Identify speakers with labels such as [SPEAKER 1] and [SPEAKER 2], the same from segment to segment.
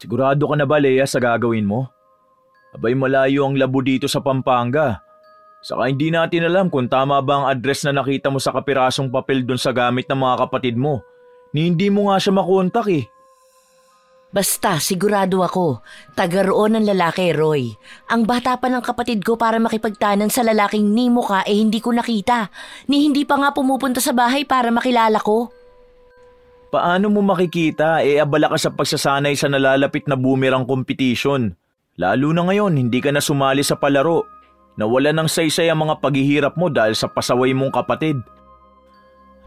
[SPEAKER 1] Sigurado ka na ba, Leia, sa gagawin mo? Abay malayo ang labo dito sa Pampanga. Saka hindi natin alam kung tama ba ang address na nakita mo sa kapirasong papel doon sa gamit ng mga kapatid mo. Ni hindi mo nga siya makontak eh.
[SPEAKER 2] Basta, sigurado ako, taga roon ang lalaki, Roy. Ang bata pa ng kapatid ko para makipagtanan sa lalaking ni mo ka hindi ko nakita. Ni hindi pa nga pumupunta sa bahay para makilala ko.
[SPEAKER 1] Paano mo makikita abala ka sa pagsasanay sa nalalapit na boomerang competition? Lalo na ngayon, hindi ka na sumali sa palaro. Nawala ng saysay ang mga paghihirap mo dahil sa pasaway mong kapatid.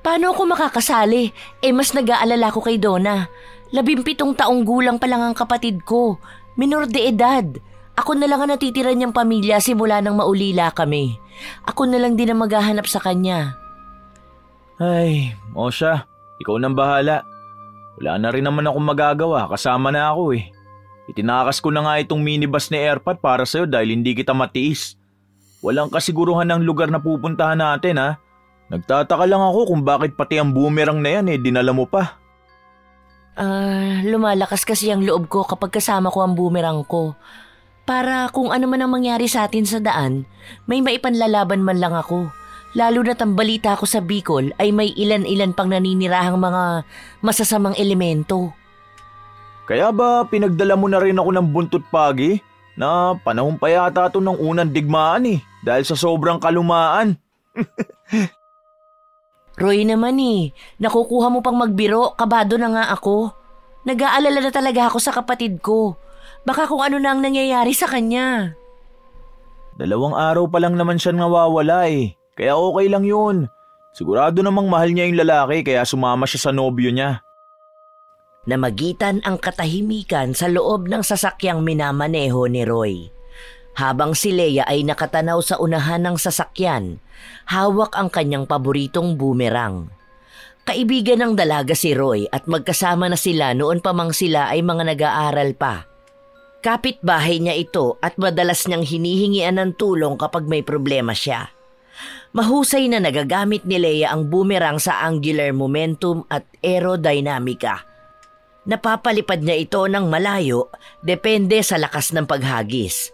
[SPEAKER 2] Paano ako makakasali? Mas nag-aalala ko kay Donna. 17 taong gulang pa lang ang kapatid ko. Minor de edad. Ako na lang ang natitira niyang pamilya simula nang maulila kami. Ako na lang din ang maghahanap sa kanya.
[SPEAKER 1] Ay, o siya. Ikaw nang bahala. Wala na rin naman akong magagawa. Kasama na ako eh. Itinakas ko na nga itong minibus ni Airpat para sa'yo dahil hindi kita matiis. Walang kasiguruhan ng lugar na pupuntahan natin ha. Nagtataka lang ako kung bakit pati ang boomerang na yan dinala mo pa.
[SPEAKER 2] Lumalakas kasi ang loob ko kapag kasama ko ang boomerang ko. Para kung ano man ang mangyari sa atin sa daan, may maipanlalaban man lang ako. Lalo na't ang balita ko sa Bicol ay may ilan-ilan pang naninirahang mga masasamang elemento.
[SPEAKER 1] Kaya ba pinagdala mo na rin ako ng buntot pagi? Na panahon pa yata ito ng unang digmaan dahil sa sobrang kalumaan.
[SPEAKER 2] Roy naman nakukuha mo pang magbiro, kabado na nga ako. Nag-aalala na talaga ako sa kapatid ko. Baka kung ano na ang nangyayari sa kanya.
[SPEAKER 1] 2 araw pa lang naman siya nawawala kaya okay lang yun. Sigurado namang mahal niya yung lalaki kaya sumama siya sa nobyo niya.
[SPEAKER 2] Namagitan ang katahimikan sa loob ng sasakyang minamaneho ni Roy. Habang si Leia ay nakatanaw sa unahan ng sasakyan, hawak ang kanyang paboritong boomerang. Kaibigan ng dalaga si Roy at magkasama na sila noon pa mang sila ay mga nag-aaral pa. Kapitbahay niya ito at madalas niyang hinihingian ng tulong kapag may problema siya. Mahusay na nagagamit ni Leia ang boomerang sa angular momentum at aerodynamica. Napapalipad niya ito ng malayo depende sa lakas ng paghagis.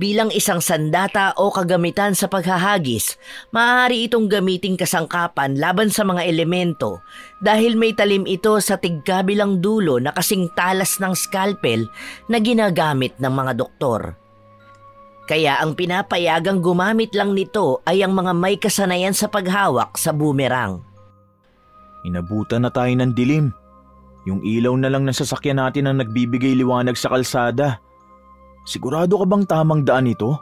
[SPEAKER 2] Bilang isang sandata o kagamitan sa paghahagis, maaari itong gamiting kasangkapan laban sa mga elemento dahil may talim ito sa tigkabilang dulo na kasing talas ng scalpel na ginagamit ng mga doktor. Kaya ang pinapayagang gumamit lang nito ay ang mga may kasanayan sa paghawak sa boomerang.
[SPEAKER 1] Inabutan na tayo ng dilim. Yung ilaw na lang ng sasakyan natin ang nagbibigay liwanag sa kalsada. Sigurado ka bang tamang daan ito?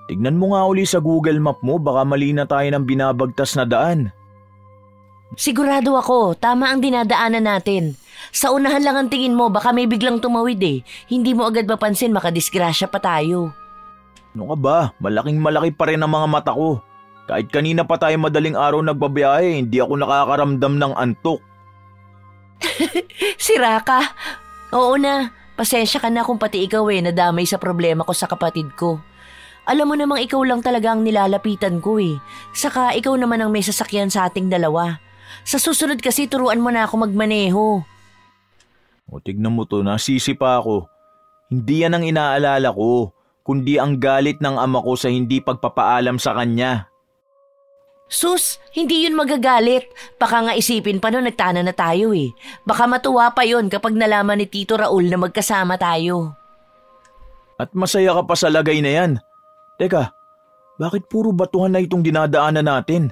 [SPEAKER 1] Tignan mo nga uli sa Google Map mo, baka mali na tayo ng binabagtas na daan.
[SPEAKER 2] Sigurado ako, tama ang dinadaanan natin. Sa unahan lang ang tingin mo, baka may biglang tumawid Hindi mo agad mapansin, makadisgrasya pa tayo.
[SPEAKER 1] Ano ka ba? Malaking malaki pa rin ang mga mata ko. Kahit kanina pa tayo madaling araw nagbabiyahe, hindi ako nakakaramdam ng antok.
[SPEAKER 2] Sira ka. Oo na, pasensya ka na kung pati ikaw nadamay sa problema ko sa kapatid ko. Alam mo namang ikaw lang talaga ang nilalapitan ko Saka ikaw naman ang may sasakyan sa ating dalawa. Sa susunod kasi turuan mo na ako magmaneho.
[SPEAKER 1] O tignan mo to, nasisi pa ako. Hindi yan ang inaalala ko, kundi ang galit ng ama ko sa hindi pagpapaalam sa kanya.
[SPEAKER 2] Sus, hindi yun magagalit. Baka nga isipin pa nun nagtana na tayo Baka matuwa pa yun kapag nalaman ni Tito Raul na magkasama tayo.
[SPEAKER 1] At masaya ka pa sa lagay na yan. Teka, bakit puro batuhan na itong dinadaanan natin?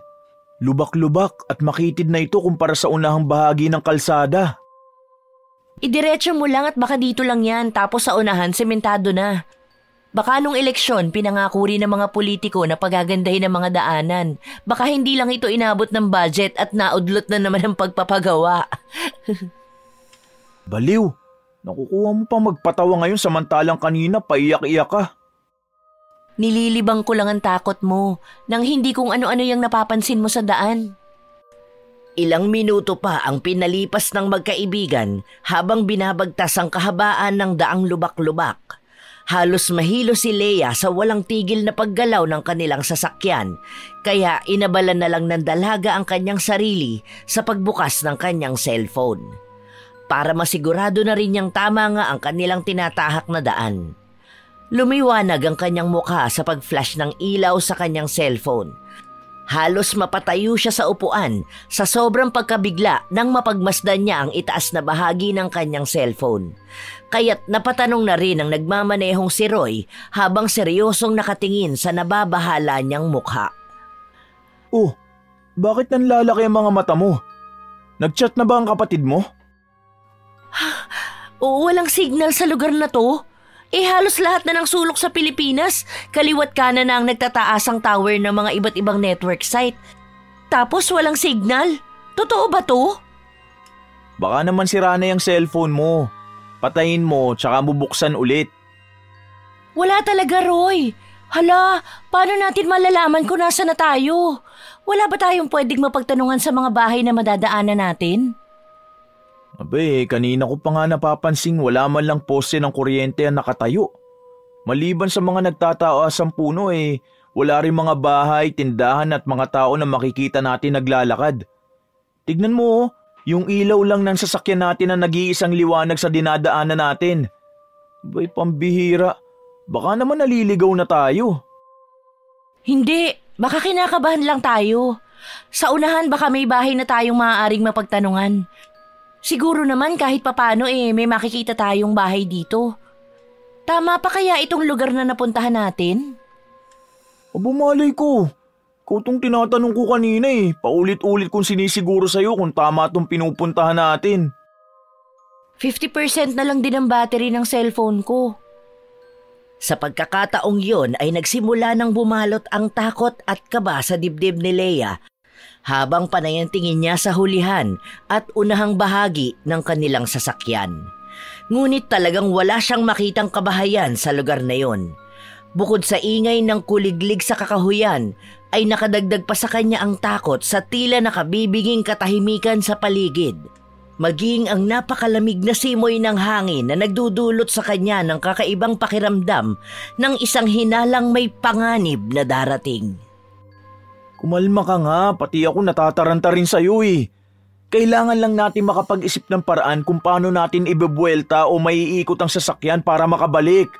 [SPEAKER 1] Lubak-lubak at makitid na ito kumpara sa unahang bahagi ng kalsada.
[SPEAKER 2] Idiretso mo lang at baka dito lang yan tapos sa unahan sementado na. Baka nung eleksyon, pinangako rin ng mga politiko na pagagandahin ng mga daanan. Baka hindi lang ito inabot ng budget at naudlot na naman ang pagpapagawa.
[SPEAKER 1] Baliw, nakukuha mo pa magpatawa ngayon samantalang kanina paiyak-iyak ka.
[SPEAKER 2] Nililibang ko lang ang takot mo nang hindi kung ano-ano yung napapansin mo sa daan. Ilang minuto pa ang pinalipas ng magkaibigan habang binabagtas ang kahabaan ng daang lubak-lubak. Halos mahilo si Leia sa walang tigil na paggalaw ng kanilang sasakyan, kaya inabalan na lang ng dalaga ang kanyang sarili sa pagbukas ng kanyang cellphone. para masigurado na rin niyang tama nga ang kanilang tinatahak na daan. Lumiwanag ang kanyang mukha sa pag-flash ng ilaw sa kanyang cellphone. Halos mapatayo siya sa upuan sa sobrang pagkabigla nang mapagmasdan niya ang itaas na bahagi ng kanyang cellphone. Kaya't napatanong na rin ang nagmamanehong si Roy habang seryosong nakatingin sa nababahala niyang mukha.
[SPEAKER 1] Oh, bakit nanlalaki ang mga mata mo? Nag-chat na ba ang kapatid mo?
[SPEAKER 2] Walang signal sa lugar na to. Halos lahat na ng sulok sa Pilipinas, kaliwat kanan na ang nagtataas ang tower ng mga iba't ibang network site. Tapos walang signal? Totoo ba to?
[SPEAKER 1] Baka naman sira na yung cellphone mo. Patayin mo tsaka bubuksan ulit.
[SPEAKER 2] Wala talaga, Roy. Hala, paano natin malalaman kung nasa na tayo? Wala ba tayong pwedeng mapagtanungan sa mga bahay na madadaanan natin?
[SPEAKER 1] Abe, kanina ko pa nga napapansing wala man lang poste ng kuryente ang nakatayo. Maliban sa mga nagtataas ang puno wala rin mga bahay, tindahan at mga tao na makikita natin naglalakad. Tignan mo, yung ilaw lang ng sasakyan natin na nag-iisang liwanag sa dinadaanan natin. Abay, pambihira. Baka naman naliligaw na tayo.
[SPEAKER 2] Hindi, baka kinakabahan lang tayo. Sa unahan baka may bahay na tayong maaaring mapagtanungan. Siguro naman kahit papano may makikita tayong bahay dito. Tama pa kaya itong lugar na napuntahan natin?
[SPEAKER 1] Aba, malay ko. Ikaw tong tinatanong ko kanina Paulit-ulit kong sinisiguro sa'yo kung tama itong pinupuntahan natin.
[SPEAKER 2] 50% na lang din ang battery ng cellphone ko. Sa pagkakataong yon ay nagsimula ng bumalot ang takot at kaba sa dibdib ni Leia habang panay ang tingin niya sa hulihan at unahang bahagi ng kanilang sasakyan. Ngunit talagang wala siyang makitang kabahayan sa lugar na yon. Bukod sa ingay ng kuliglig sa kakahuyan, ay nakadagdag pa sa kanya ang takot sa tila nakabibiging katahimikan sa paligid. Maging ang napakalamig na simoy ng hangin na nagdudulot sa kanya ng kakaibang pakiramdam ng isang hinalang may panganib na darating.
[SPEAKER 1] Kumalma ka nga, pati ako natataranta rin sa'yo Kailangan lang natin makapag-isip ng paraan kung paano natin ibebuelta o maiikot ang sasakyan para makabalik.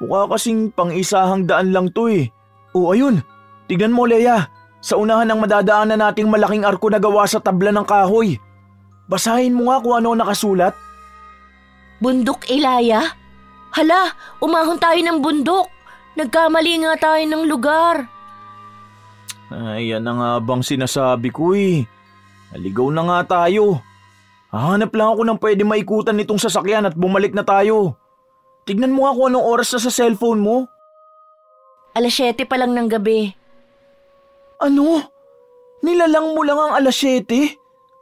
[SPEAKER 1] Mukha kasing pang-isahang daan lang to O ayun, tignan mo Leia, sa unahan ng madadaanan nating malaking arko na gawa sa tabla ng kahoy. Basahin mo nga kung ano nakasulat.
[SPEAKER 2] Bundok Ilaya? Hala, umahon tayo ng bundok. Nagkamali nga tayo ng lugar.
[SPEAKER 1] Ay, yan na nga bang sinasabi ko Naligaw na nga tayo. Hahanap lang ako ng pwede maikutan nitong sasakyan at bumalik na tayo. Tignan mo nga kung anong oras na sa cellphone mo.
[SPEAKER 2] 7:00 pa lang ng gabi.
[SPEAKER 1] Ano? Nilalang mo lang ang 7:00?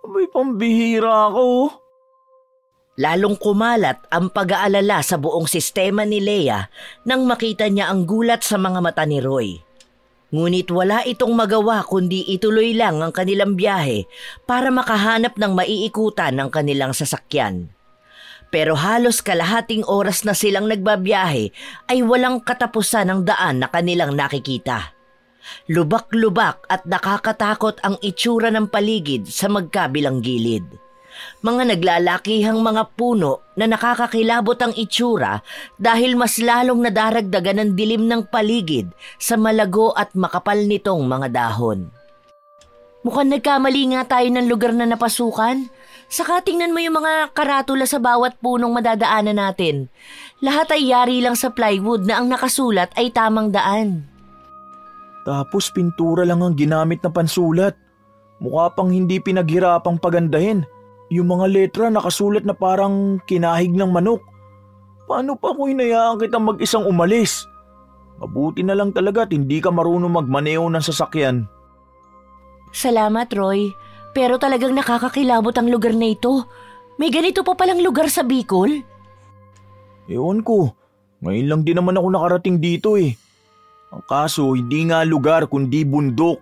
[SPEAKER 1] Abay, pambihira ako.
[SPEAKER 2] Lalong kumalat ang pag-aalala sa buong sistema ni Leia nang makita niya ang gulat sa mga mata ni Roy. Ngunit wala itong magawa kundi ituloy lang ang kanilang biyahe para makahanap ng maiikutan ng kanilang sasakyan. Pero halos kalahating oras na silang nagbabiyahe ay walang katapusan ng daan na kanilang nakikita. Lubak-lubak at nakakatakot ang itsura ng paligid sa magkabilang gilid. Mga naglalakihang mga puno na nakakakilabot ang itsura dahil mas lalong nadaragdagan ng dilim ng paligid sa malago at makapal nitong mga dahon. Mukhang nagkamali nga tayo ng lugar na napasukan. Saka tingnan mo yung mga karatula sa bawat punong madadaanan natin. Lahat ay yari lang sa plywood na ang nakasulat ay tamang daan.
[SPEAKER 1] Tapos pintura lang ang ginamit na pansulat. Mukha pang hindi pinaghirapang pagandahin. Yung mga letra nakasulat na parang kinahig ng manok. Paano pa ako hinayaan kitang mag-isang umalis? Mabuti na lang talaga at hindi ka marunong magmaneho ng sasakyan.
[SPEAKER 2] Salamat, Roy. Pero talagang nakakakilabot ang lugar na ito. May ganito pa palang lugar sa Bicol?
[SPEAKER 1] Ewan ko. Ngayon lang din naman ako nakarating dito Ang kaso, hindi nga lugar kundi bundok.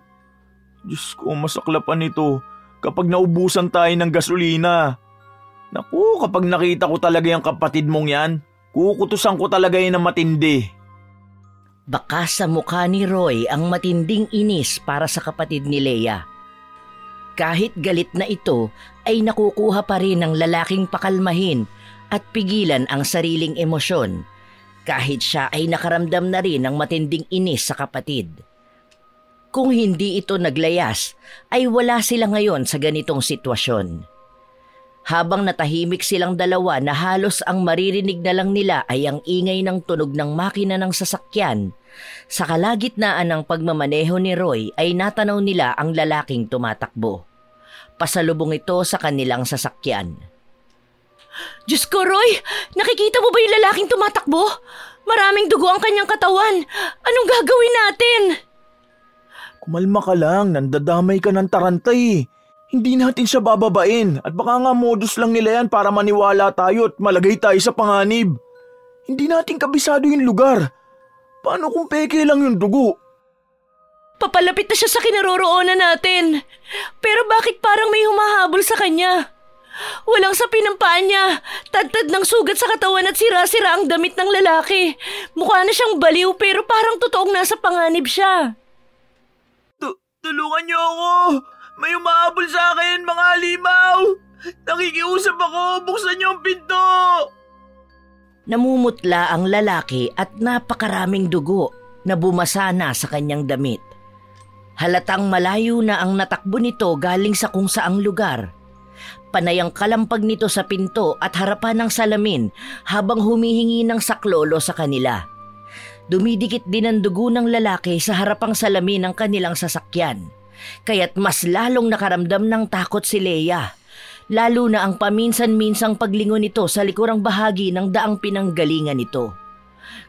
[SPEAKER 1] Diyos ko, masaklapan ito. Kapag naubusan tayo ng gasolina. Naku, kapag nakita ko talaga yung kapatid mong yan, kukutusan ko talaga yan ng matindi.
[SPEAKER 2] Baka sa mukha ni Roy ang matinding inis para sa kapatid ni Leia. Kahit galit na ito ay nakukuha pa rin ng lalaking pakalmahin at pigilan ang sariling emosyon kahit siya ay nakaramdam na rin ng matinding inis sa kapatid. Kung hindi ito naglayas, ay wala sila ngayon sa ganitong sitwasyon. Habang natahimik silang dalawa na halos ang maririnig na lang nila ay ang ingay ng tunog ng makina ng sasakyan, sa kalagitnaan ng pagmamaneho ni Roy ay natanaw nila ang lalaking tumatakbo. Pasalubong ito sa kanilang sasakyan. Diyos ko, Roy! Nakikita mo ba yung lalaking tumatakbo? Maraming dugo ang kanyang katawan. Anong gagawin natin?
[SPEAKER 1] Kumalma ka lang, nandadamay ka ng tarantay. Hindi natin siya bababain at baka nga modus lang nila yan para maniwala tayo at malagay tayo sa panganib. Hindi natin kabisado yung lugar. Paano kung peke lang yung dugo?
[SPEAKER 2] Papalapit na siya sa kinaroroonan natin. Pero bakit parang may humahabol sa kanya? Walang sapin ng paa niya, tad-tad ng sugat sa katawan at sira-sira ang damit ng lalaki. Mukha na siyang baliw pero parang totoong nasa panganib siya.
[SPEAKER 1] Tulungan niyo ako! May umahabol sa akin, mga halimaw! Nakikiusap ako! Buksan niyo ang pinto!
[SPEAKER 2] Namumutla ang lalaki at napakaraming dugo na bumasa na sa kanyang damit. Halatang malayo na ang natakbo nito galing sa kung saang lugar. Panay ang kalampag nito sa pinto at harapan ng salamin habang humihingi ng saklolo sa kanila. Dumidikit din ang dugo ng lalaki sa harapang salamin ng kanilang sasakyan. Kaya't mas lalong nakaramdam ng takot si Leia. Lalo na ang paminsan-minsang paglingon nito sa likurang bahagi ng daang pinanggalingan nito.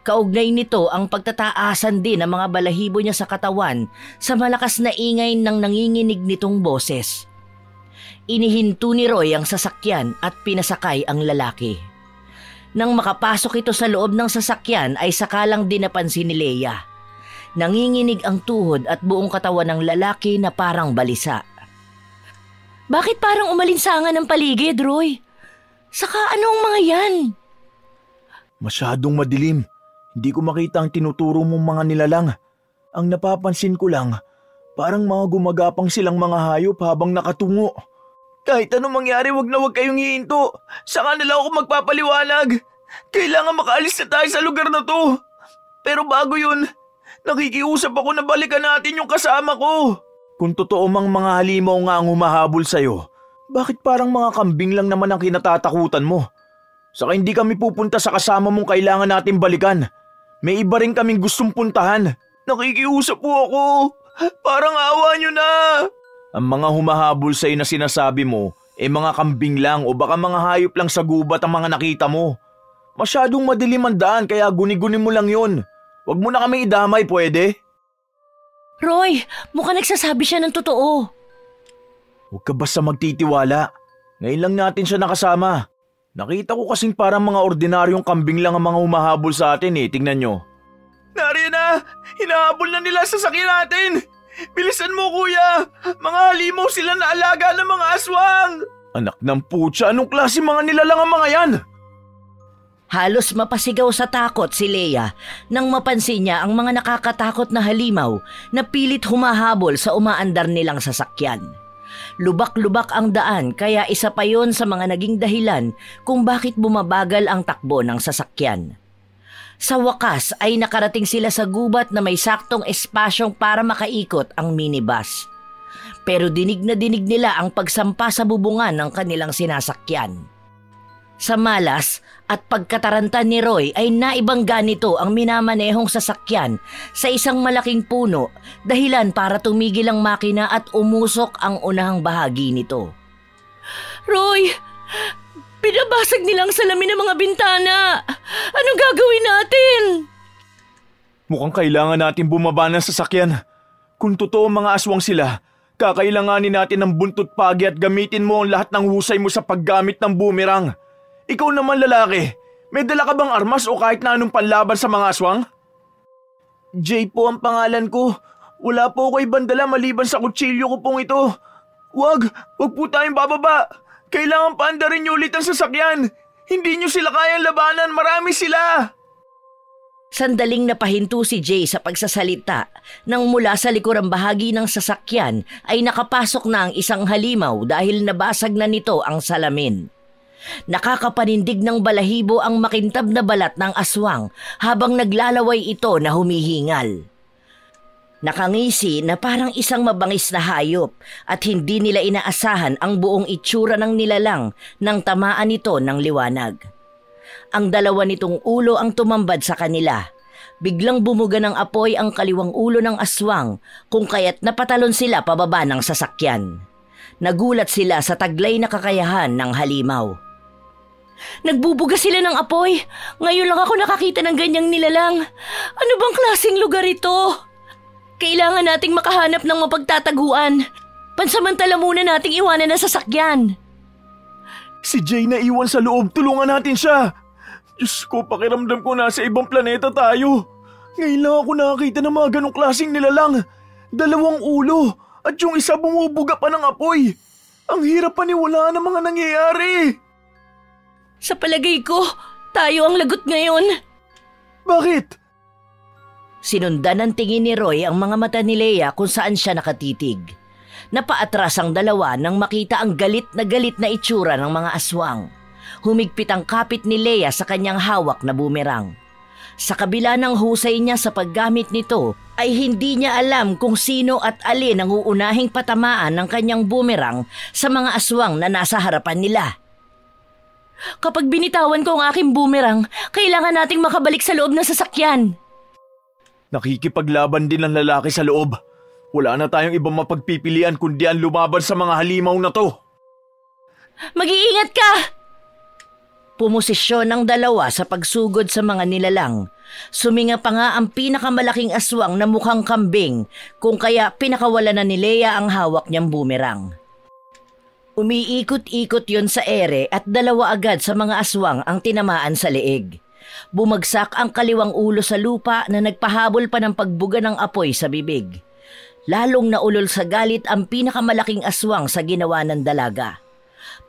[SPEAKER 2] Kaugnay nito ang pagtataasan din ng mga balahibo niya sa katawan sa malakas na ingay ng nanginginig nitong boses. Inihinto ni Roy ang sasakyan at pinasakay ang lalaki. Nang makapasok ito sa loob ng sasakyan ay sakalang din napansin ni Leia. Nanginginig ang tuhod at buong katawan ng lalaki na parang balisa. Bakit parang umalinsangan ang paligid, Roy? Saka anong mga yan?
[SPEAKER 1] Masyadong madilim. Hindi ko makita ang tinuturo mong mga nilalang. Ang napapansin ko lang, parang mga gumagapang silang mga hayop habang nakatungo. Kahit anong mangyari, wag na wag kayong hihinto. Saka na lang ako magpapaliwanag. Kailangan makaalis na tayo sa lugar na to. Pero bago yun, nakikiusap ako na balikan natin yung kasama ko. Kung totoo mang mga halimaw nga ang humahabol sa'yo, bakit parang mga kambing lang naman ang kinatatakutan mo? Saka hindi kami pupunta sa kasama mong kailangan natin balikan. May iba rin kaming gustong puntahan. Nakikiusap po ako. Parang awa nyo na. Ang mga humahabol sa'yo na sinasabi mo, mga kambing lang o baka mga hayop lang sa gubat ang mga nakita mo. Masyadong madilim ang daan kaya guni-guni mo lang yun. Huwag mo na kami idamay, pwede?
[SPEAKER 2] Roy, mukhang nagsasabi siya ng totoo.
[SPEAKER 1] Huwag ka basta magtitiwala. Ngayon lang natin siya nakasama. Nakita ko kasing parang mga ordinaryong kambing lang ang mga humahabol sa atin tingnan nyo. Nariyan na! Hinahabol na nila sa sakyan natin! Bilisan mo, kuya! Mga halimaw sila na alaga ng mga aswang! Anak ng putya, anong klase mga nilalang ang mga yan?
[SPEAKER 2] Halos mapasigaw sa takot si Leia nang mapansin niya ang mga nakakatakot na halimaw na pilit humahabol sa umaandar nilang sasakyan. Lubak-lubak ang daan kaya isa pa yon sa mga naging dahilan kung bakit bumabagal ang takbo ng sasakyan. Sa wakas ay nakarating sila sa gubat na may saktong espasyong para makaikot ang minibus. Pero dinig na dinig nila ang pagsampa sa bubungan ng kanilang sinasakyan. Sa malas at pagkataranta ni Roy ay naibangga nito ang minamanehong sasakyan sa isang malaking puno dahilan para tumigil ang makina at umusok ang unahang bahagi nito. Roy! Pinabasag nilang salamin ng mga bintana! Anong gagawin natin?
[SPEAKER 1] Mukhang kailangan natin bumaba ng sasakyan. Kung totoo mga aswang sila, kakailanganin natin ng buntot pagi at gamitin mo ang lahat ng husay mo sa paggamit ng boomerang. Ikaw naman lalaki, may dala ka bang armas o kahit na anong panlaban sa mga aswang? Jay po ang pangalan ko. Wala po ako ibang dala maliban sa kutsilyo ko pong ito. Wag po tayong bababa. Kailangan paandarin niyo ulit ang sasakyan. Hindi niyo sila kayang labanan, marami sila.
[SPEAKER 2] Sandaling napahinto si Jay sa pagsasalita nang mula sa likurang bahagi ng sasakyan ay nakapasok na ang isang halimaw dahil nabasag na nito ang salamin. Nakakapanindig ng balahibo ang makintab na balat ng aswang habang naglalaway ito na humihingal. Nakangisi na parang isang mabangis na hayop at hindi nila inaasahan ang buong itsura ng nilalang nang tamaan nito ng liwanag. Ang dalawa nitong ulo ang tumambad sa kanila. Biglang bumuga ng apoy ang kaliwang ulo ng aswang kung kaya't napatalon sila pababa ng sasakyan. Nagulat sila sa taglay na kakayahan ng halimaw. Nagbubuga sila ng apoy. Ngayon lang ako nakakita ng ganyang nilalang. Ano bang klaseng lugar ito? Kailangan nating makahanap ng mapagtataguan. Pansamantala muna nating iwanan ang sasakyan.
[SPEAKER 1] Si Jay na iwan sa loob, tulungan natin siya. Diyos ko, pakiramdam ko nasa ibang planeta tayo. Ngayon lang ako nakakita ng mga ganong klaseng nilalang. 2 ulo at yung isa bumubuga pa ng apoy. Ang hirap paniwalaan ng mga nangyayari.
[SPEAKER 2] Sa palagay ko, tayo ang lagot ngayon.
[SPEAKER 1] Bakit?
[SPEAKER 2] Sinundan ng tingin ni Roy ang mga mata ni Leia kung saan siya nakatitig. Napaatras ang dalawa nang makita ang galit na itsura ng mga aswang. Humigpit ang kapit ni Leia sa kanyang hawak na bumerang. Sa kabila ng husay niya sa paggamit nito, ay hindi niya alam kung sino at alin ang uunahing patamaan ng kanyang bumerang sa mga aswang na nasa harapan nila. Kapag binitawan ko ang aking bumerang, kailangan nating makabalik sa loob ng sasakyan.
[SPEAKER 1] Nakikipaglaban din ang lalaki sa loob. Wala na tayong ibang mapagpipilian kundi ang lumaban sa mga halimaw na to.
[SPEAKER 2] Mag-iingat ka! Pumosisyon ang dalawa sa pagsugod sa mga nilalang. Suminga pa nga ang pinakamalaking aswang na mukhang kambing kung kaya pinakawala na ni Leia ang hawak niyang bumerang. Umiikot-ikot yon sa ere at 2 agad sa mga aswang ang tinamaan sa leeg. Bumagsak ang kaliwang ulo sa lupa na nagpahabol pa ng pagbuga ng apoy sa bibig. Lalong naulol sa galit ang pinakamalaking aswang sa ginawa ng dalaga.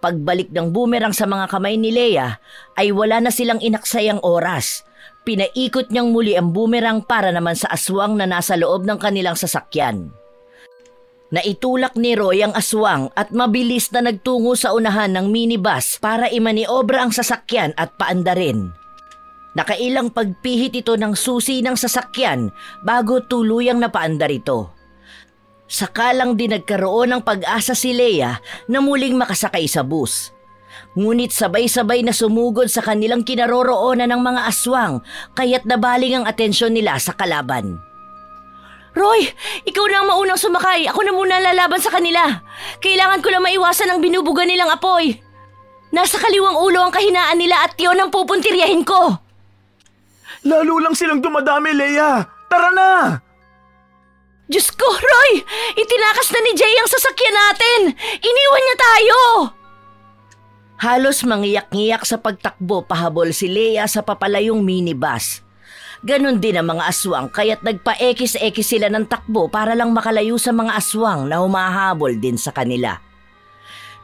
[SPEAKER 2] Pagbalik ng bumerang sa mga kamay ni Leia ay wala na silang inaksayang oras. Pinaikot niyang muli ang bumerang para naman sa aswang na nasa loob ng kanilang sasakyan. Naitulak ni Roy ang aswang at mabilis na nagtungo sa unahan ng minibus para imaniobra ang sasakyan at paandarin. Nakailang pagpihit ito ng susi ng sasakyan bago tuluyang napaandar ito. Sakalang din nagkaroon ng pag-asa si Leia na muling makasakay sa bus. Ngunit sabay-sabay na sumugod sa kanilang kinaroroonan ng mga aswang kaya't nabaling ang atensyon nila sa kalaban. Roy, ikaw na ang maunang sumakay. Ako na muna lalaban sa kanila. Kailangan ko lang maiwasan ang binubuga nilang apoy. Nasa kaliwang ulo ang kahinaan nila at yun ang pupuntiryahin ko.
[SPEAKER 1] Lalo lang silang dumadami, Leia. Tara na!
[SPEAKER 2] Diyos ko, Roy! Itinakas na ni Jay ang sasakyan natin! Iniwan niya tayo! Halos mangiyak-ngiyak sa pagtakbo pahabol si Leia sa papalayong minibus. Ganon din ang mga aswang kaya't nagpa-ekis-ekis sila ng takbo para lang makalayo sa mga aswang na humahabol din sa kanila.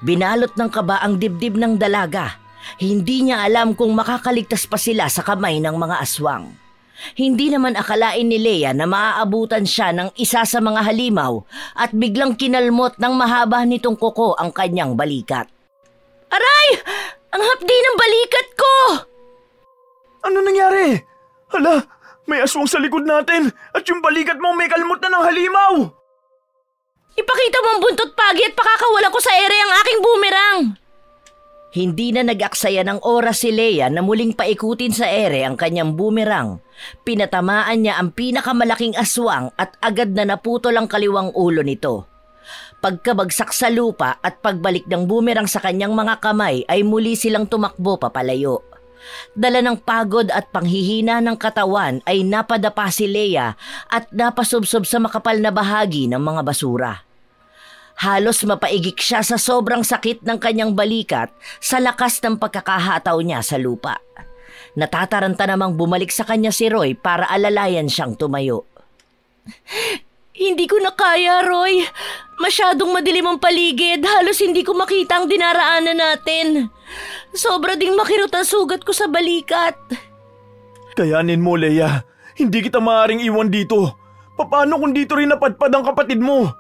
[SPEAKER 2] Binalot ng kaba ang dibdib ng dalaga. Hindi niya alam kung makakaligtas pa sila sa kamay ng mga aswang. Hindi naman akalain ni Leia na maaabutan siya ng isa sa mga halimaw at biglang kinalmot ng mahaba nitong kuko ang kanyang balikat. Aray! Ang hapdi ng balikat ko!
[SPEAKER 1] Ano nangyari? Hala, may aswang sa likod natin at yung balikat mo may kalmot na ng halimaw!
[SPEAKER 2] Ipakita mo ang buntot pagi at pakakawala ko sa ere ang aking bumerang! Hindi na nag-aksaya ng oras si Leia na muling paikutin sa ere ang kanyang bumerang. Pinatamaan niya ang pinakamalaking aswang at agad na naputol ang kaliwang ulo nito. Pagkabagsak sa lupa at pagbalik ng bumerang sa kanyang mga kamay ay muli silang tumakbo papalayo. Dala ng pagod at panghihina ng katawan ay napadapa si Leia at napasubsob sa makapal na bahagi ng mga basura. Halos mapaigik siya sa sobrang sakit ng kanyang balikat sa lakas ng pagkakahataw niya sa lupa. Natataranta namang bumalik sa kanya si Roy para alalayan siyang tumayo. Hindi ko na kaya, Roy. Masyadong madilim ang paligid. Halos hindi ko makita ang dinaraanan natin. Sobra ding makirot ang sugat ko sa balikat.
[SPEAKER 1] Kayanin mo, Leia. Hindi kita maaaring iwan dito. Paano kung dito rin napadpad ang kapatid mo?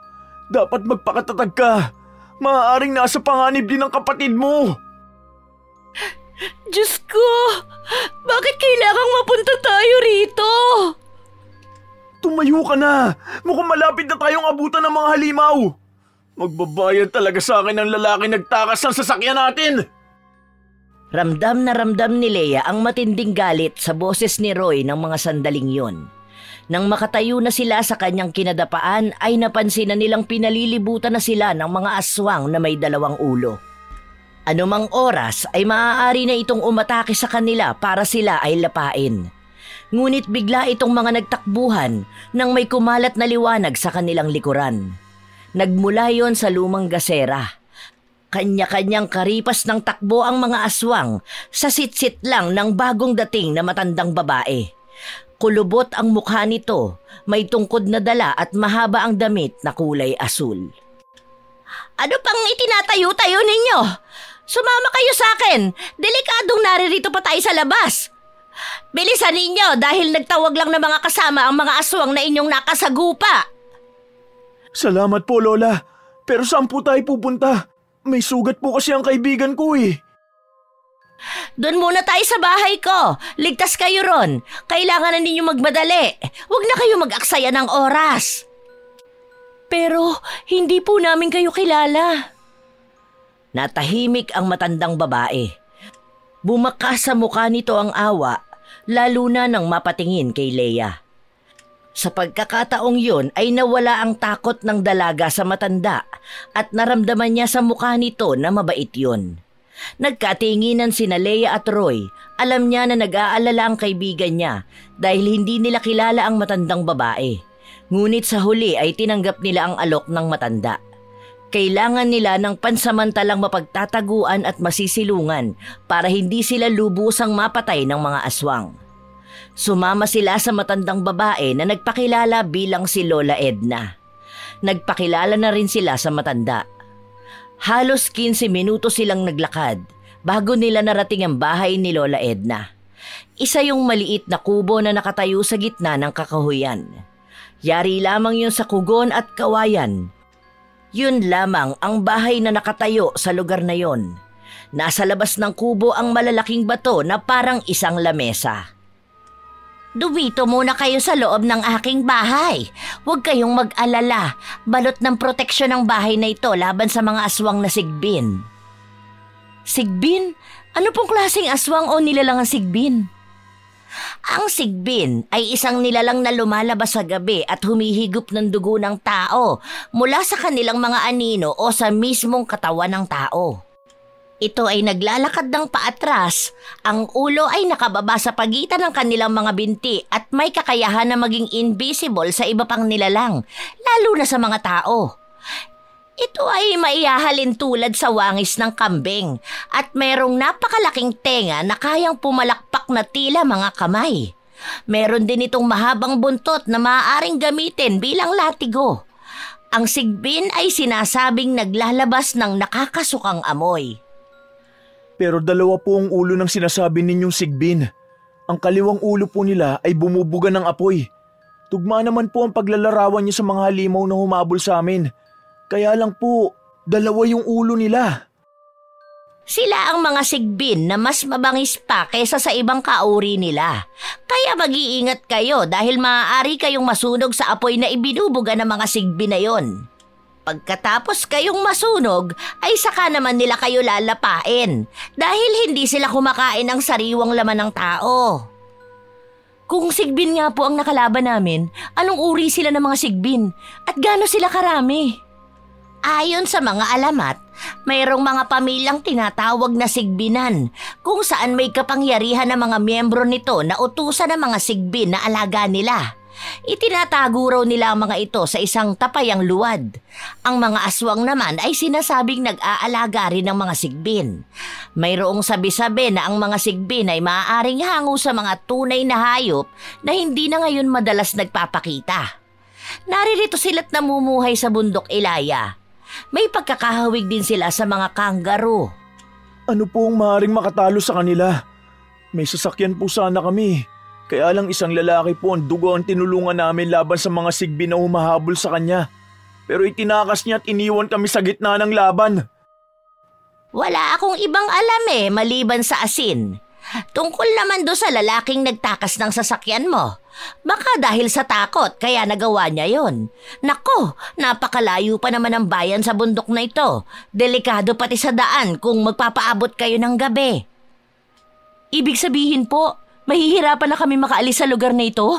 [SPEAKER 1] Dapat magpakatatag ka. Maaaring nasa panganib din ang kapatid mo.
[SPEAKER 2] Diyos ko! Bakit kailangang mapunta tayo rito?
[SPEAKER 1] Tumayo ka na! Mukhang malapit na tayong abutan ng mga halimaw! Magbabayad talaga sa akin ang lalaki nagtakas ng sasakyan natin!
[SPEAKER 2] Ramdam na ramdam ni Leia ang matinding galit sa boses ni Roy ng mga sandaling yon. Nang makatayo na sila sa kanyang kinadapaan ay napansin na nilang pinalilibutan na sila ng mga aswang na may dalawang ulo. Anumang oras ay maaari na itong umatake sa kanila para sila ay lapain. Ngunit bigla itong mga nagtakbuhan nang may kumalat na liwanag sa kanilang likuran. Nagmula yon sa lumang gasera. Kanya-kanyang karipas ng takbo ang mga aswang sa sitsit lang ng bagong dating na matandang babae. Kulubot ang mukha nito, may tungkod na dala at mahaba ang damit na kulay asul. Ano pang itinatayo-tayo ninyo? Sumama kayo sa akin! Delikadong naririto pa tayo sa labas! Bilisan ninyo dahil nagtawag lang ng mga kasama ang mga aswang na inyong nakasagupa!
[SPEAKER 1] Salamat po, Lola. Pero saan po tayo pupunta? May sugat po kasi ang kaibigan ko eh.
[SPEAKER 2] Doon muna tayo sa bahay ko. Ligtas kayo ron. Kailangan na ninyo magmadali. Huwag na kayo mag-aksaya ng oras. Pero hindi po namin kayo kilala. Natahimik ang matandang babae. Bumakas sa mukha nito ang awa, lalo na nang mapatingin kay Leia. Sa pagkakataong yun ay nawala ang takot ng dalaga sa matanda at naramdaman niya sa mukha nito na mabait yun. Nagkatinginan sina Leia at Roy. Alam niya na nag-aalala ang kaibigan niya dahil hindi nila kilala ang matandang babae. Ngunit sa huli ay tinanggap nila ang alok ng matanda. Kailangan nila ng pansamantalang mapagtataguan at masisilungan para hindi sila lubusang mapatay ng mga aswang. Sumama sila sa matandang babae na nagpakilala bilang si Lola Edna. Nagpakilala na rin sila sa matanda. Halos 15 minuto silang naglakad bago nila narating ang bahay ni Lola Edna. Isa yung maliit na kubo na nakatayo sa gitna ng kakahuyan. Yari lamang yun sa kugon at kawayan. Yun lamang ang bahay na nakatayo sa lugar na yon. Nasa labas ng kubo ang malalaking bato na parang isang lamesa. Dumito muna kayo sa loob ng aking bahay. Huwag kayong mag-alala. Balot ng proteksyon ang bahay na ito laban sa mga aswang na sigbin. Sigbin? Ano pong klaseng aswang o nilalang ang sigbin? Ang sigbin ay isang nilalang na lumalabas sa gabi at humihigop ng dugo ng tao mula sa kanilang mga anino o sa mismong katawan ng tao. Ito ay naglalakad ng paatras. Ang ulo ay nakababa sa pagitan ng kanilang mga binti at may kakayahan na maging invisible sa iba pang nilalang, lalo na sa mga tao. Ito ay maihahalin tulad sa wangis ng kambing at mayroong napakalaking tenga na kayang pumalakpak na tila mga kamay. Meron din itong mahabang buntot na maaaring gamitin bilang latigo. Ang sigbin ay sinasabing naglalabas ng nakakasukang amoy.
[SPEAKER 1] Pero dalawa po ang ulo ng sinasabi ninyong sigbin. Ang kaliwang ulo po nila ay bumubuga ng apoy. Tugma naman po ang paglalarawan niyo sa mga halimaw na humabol sa amin. Kaya lang po, dalawa yung ulo nila.
[SPEAKER 2] Sila ang mga sigbin na mas mabangis pa kaysa sa ibang kauri nila. Kaya mag-iingat kayo dahil maaari kayong masunog sa apoy na ibinubuga ng mga sigbin na yon. Pagkatapos kayong masunog, ay saka naman nila kayo lalapain dahil hindi sila kumakain ng sariwang laman ng tao. Kung sigbin nga po ang nakalaban namin, anong uri sila ng mga sigbin at gaano sila karami? Ayon sa mga alamat, mayroong mga pamilyang tinatawag na sigbinan kung saan may kapangyarihan ng mga miyembro nito na utusan ng mga sigbin na alaga nila. Itinatago raw nila ang mga ito sa isang tapayang luwad. Ang mga aswang naman ay sinasabing nag-aalaga rin ng mga sigbin. Mayroong sabi-sabi na ang mga sigbin ay maaaring hango sa mga tunay na hayop na hindi na ngayon madalas nagpapakita. Naririto sila't namumuhay sa bundok Ilaya. May pagkakahawig din sila sa mga kangaroo.
[SPEAKER 1] Ano po ang maaaring makatalo sa kanila? May sasakyan po sana kami. Kaya lang isang lalaki po ang dugo ang tinulungan namin laban sa mga sigbi na humahabol sa kanya. Pero itinakas niya at iniwan kami sa gitna ng laban.
[SPEAKER 2] Wala akong ibang alam maliban sa asin. Tungkol naman do sa lalaking nagtakas ng sasakyan mo. Baka dahil sa takot kaya nagawa niya yon. Nako, napakalayo pa naman ang bayan sa bundok na ito. Delikado pati sa daan kung magpapaabot kayo ng gabi. Ibig sabihin po, mahihirapan na kami makaalis sa lugar na ito?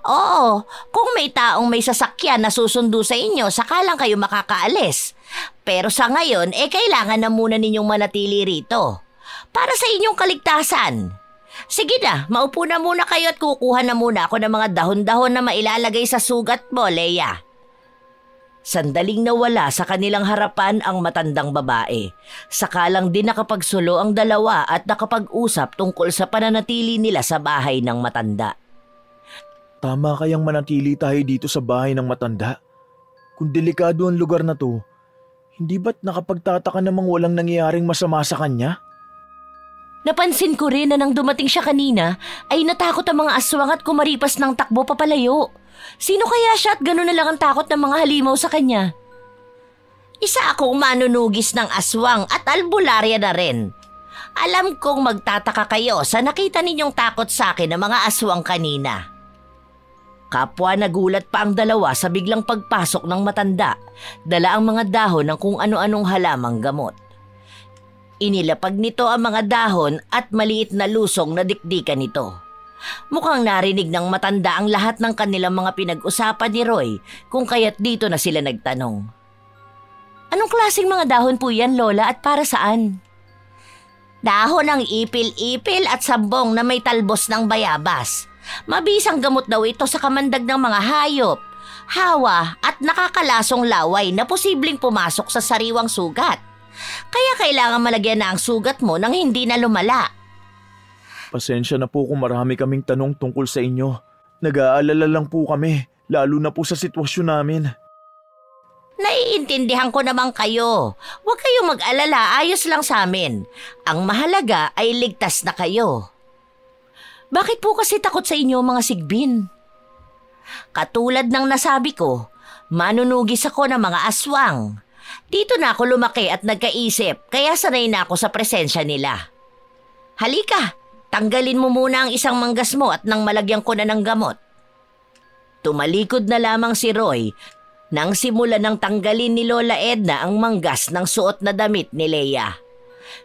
[SPEAKER 2] Oo, kung may taong may sasakyan na susundo sa inyo, saka lang kayo makakaalis. Pero sa ngayon, kailangan na muna ninyong manatili rito. Para sa inyong kaligtasan. Sige na, maupo na muna kayo at kukuha na muna ako ng mga dahon-dahon na mailalagay sa sugat mo, Leia. Sandaling nawala sa kanilang harapan ang matandang babae. Sakalang din nakapagsulo ang dalawa at nakapag-usap tungkol sa pananatili nila sa bahay ng matanda.
[SPEAKER 1] Tama kayang manatili tayo dito sa bahay ng matanda? Kung delikado ang lugar na to, hindi ba't nakapagtataka namang walang nangyayaring masama sa kanya?
[SPEAKER 2] Napansin ko rin na nang dumating siya kanina ay natakot ang mga aswang at kumaripas ng takbo papalayo. Sino kaya siya at gano'n na lang ang takot ng mga halimaw sa kanya? Isa akong manunugis ng aswang at albularya na rin. Alam kong magtataka kayo sa nakita ninyong takot sa akin ng mga aswang kanina. Kapwa nagulat pa ang dalawa sa biglang pagpasok ng matanda. Dala ang mga dahon ng kung ano-anong halamang gamot. Inilapag nito ang mga dahon at maliit na lusong na dikdikan nito. Mukhang narinig ng matanda ang lahat ng kanilang mga pinag-usapan ni Roy kung kaya't dito na sila nagtanong. Anong klaseng mga dahon po yan, Lola, at para saan? Dahon ng ipil-ipil at sambong na may talbos ng bayabas. Mabisang gamot daw ito sa kamandag ng mga hayop, hawa at nakakalasong laway na posibleng pumasok sa sariwang sugat. Kaya kailangan malagyan na ang sugat mo nang hindi na lumala.
[SPEAKER 1] Pasensya na po kung marami kaming tanong tungkol sa inyo. Nag-aalala lang po kami, lalo na po sa sitwasyon namin.
[SPEAKER 2] Naiintindihan ko naman kayo. Huwag kayong mag-alala, ayos lang sa amin. Ang mahalaga ay ligtas na kayo. Bakit po kasi takot sa inyo mga sigbin? Katulad ng nasabi ko, manunugis ako ng mga aswang. Dito na ako lumaki at nagkaisip, kaya sanay na ako sa presensya nila. Halika, tanggalin mo muna ang isang manggas mo at nang malagyan ko na ng gamot. Tumalikod na lamang si Roy nang simulan ng tanggalin ni Lola Edna ang manggas ng suot na damit ni Leia.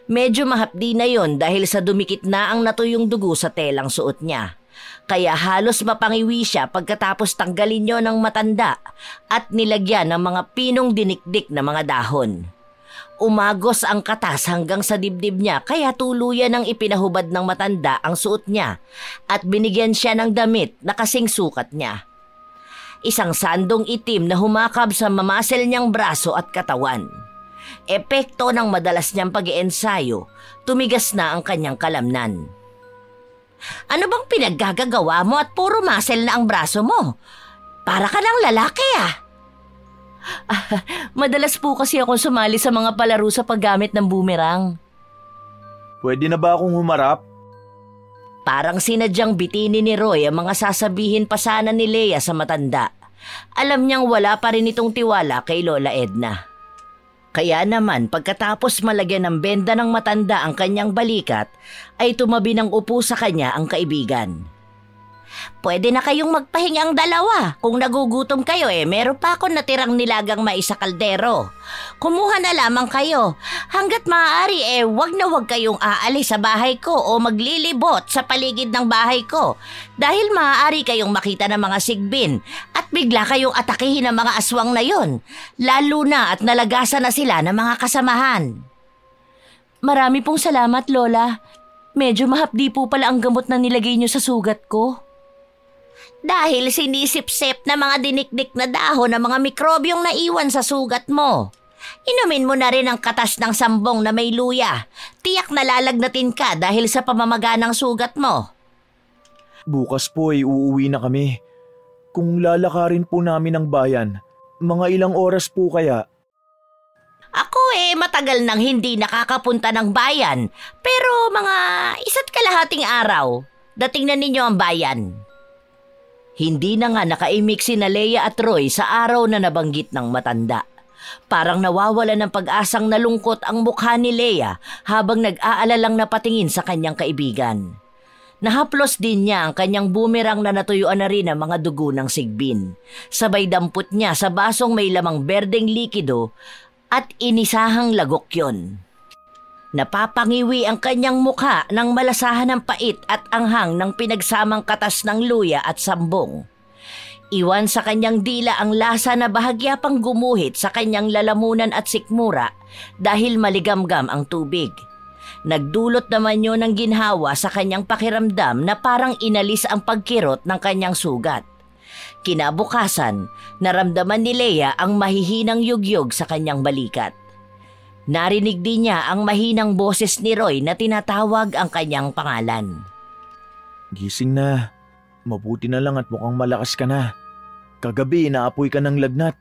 [SPEAKER 2] Medyo mahapdi na yon dahil sa dumikit na ang natuyong dugo sa telang suot niya. Kaya halos mapangiwi siya pagkatapos tanggalin niyo ng matanda at nilagyan ng mga pinong dinikdik na mga dahon. Umagos ang katas hanggang sa dibdib niya kaya tuluyan ang ipinahubad ng matanda ang suot niya at binigyan siya ng damit na kasing sukat niya. Isang sandong itim na humakab sa mamasel niyang braso at katawan. Epekto ng madalas niyang pag-iensayo, tumigas na ang kanyang kalamnan. Ano bang pinaggagawa mo at puro muscle na ang braso mo? Para ka ng lalaki Madalas po kasi ako sumali sa mga palaro sa paggamit ng boomerang.
[SPEAKER 1] Pwede na ba akong humarap?
[SPEAKER 2] Parang sinadyang bitinin ni Roy ang mga sasabihin pa sana ni Leia sa matanda. Alam niyang wala pa rin itong tiwala kay Lola Edna. Kaya naman pagkatapos malagyan ng benda ng matanda ang kanyang balikat, ay tumabi ng upo sa kanya ang kaibigan. Pwede na kayong magpahinga ang dalawa. Kung nagugutom kayo meron pa akong natirang nilagang mais sa kaldero. Kumuha na lamang kayo. Hanggat maaari wag na wag kayong aalis sa bahay ko o maglilibot sa paligid ng bahay ko. Dahil maaari kayong makita ng mga sigbin at bigla kayong atakihin ng mga aswang na yon. Lalo na at nalagasan na sila ng mga kasamahan. Marami pong salamat, Lola. Medyo mahapdi po pala ang gamot na nilagay niyo sa sugat ko. Dahil sinisip-sip na mga dinikdik na dahon ng mga mikrobyong naiwan sa sugat mo. Inumin mo na rin ang katas ng sambong na may luya. Tiyak na lalagnatin ka dahil sa pamamaga ng sugat mo.
[SPEAKER 1] Bukas po uuwi na kami. Kung lalakarin po namin ang bayan, mga ilang oras po kaya?
[SPEAKER 2] Ako matagal nang hindi nakakapunta ng bayan. Pero mga 1.5 araw. Dating na ninyo ang bayan. Hindi na nga nakaimik sina Leia at Roy sa araw na nabanggit ng matanda. Parang nawawala ng pag-asang nalungkot ang mukha ni Leia habang nag-aalalang napatingin sa kanyang kaibigan. Nahaplos din niya ang kanyang boomerang na natuyuan na rin ang mga dugo ng sigbin. Sabay dampot niya sa basong may lamang berdeng likido at inisahang lagok yon. Napapangiwi ang kanyang mukha ng malasahan ng pait at anghang ng pinagsamang katas ng luya at sambong. Iwan sa kanyang dila ang lasa na bahagya pang gumuhit sa kanyang lalamunan at sikmura dahil maligamgam ang tubig. Nagdulot naman yun ng ginhawa sa kanyang pakiramdam na parang inalis ang pagkirot ng kanyang sugat. Kinabukasan, naramdaman ni Leia ang mahihinang yugyog sa kanyang balikat. Narinig din niya ang mahinang boses ni Roy na tinatawag ang kanyang pangalan.
[SPEAKER 1] Gising na. Mabuti na lang at mukhang malakas ka na. Kagabi inaapoy ka ng lagnat.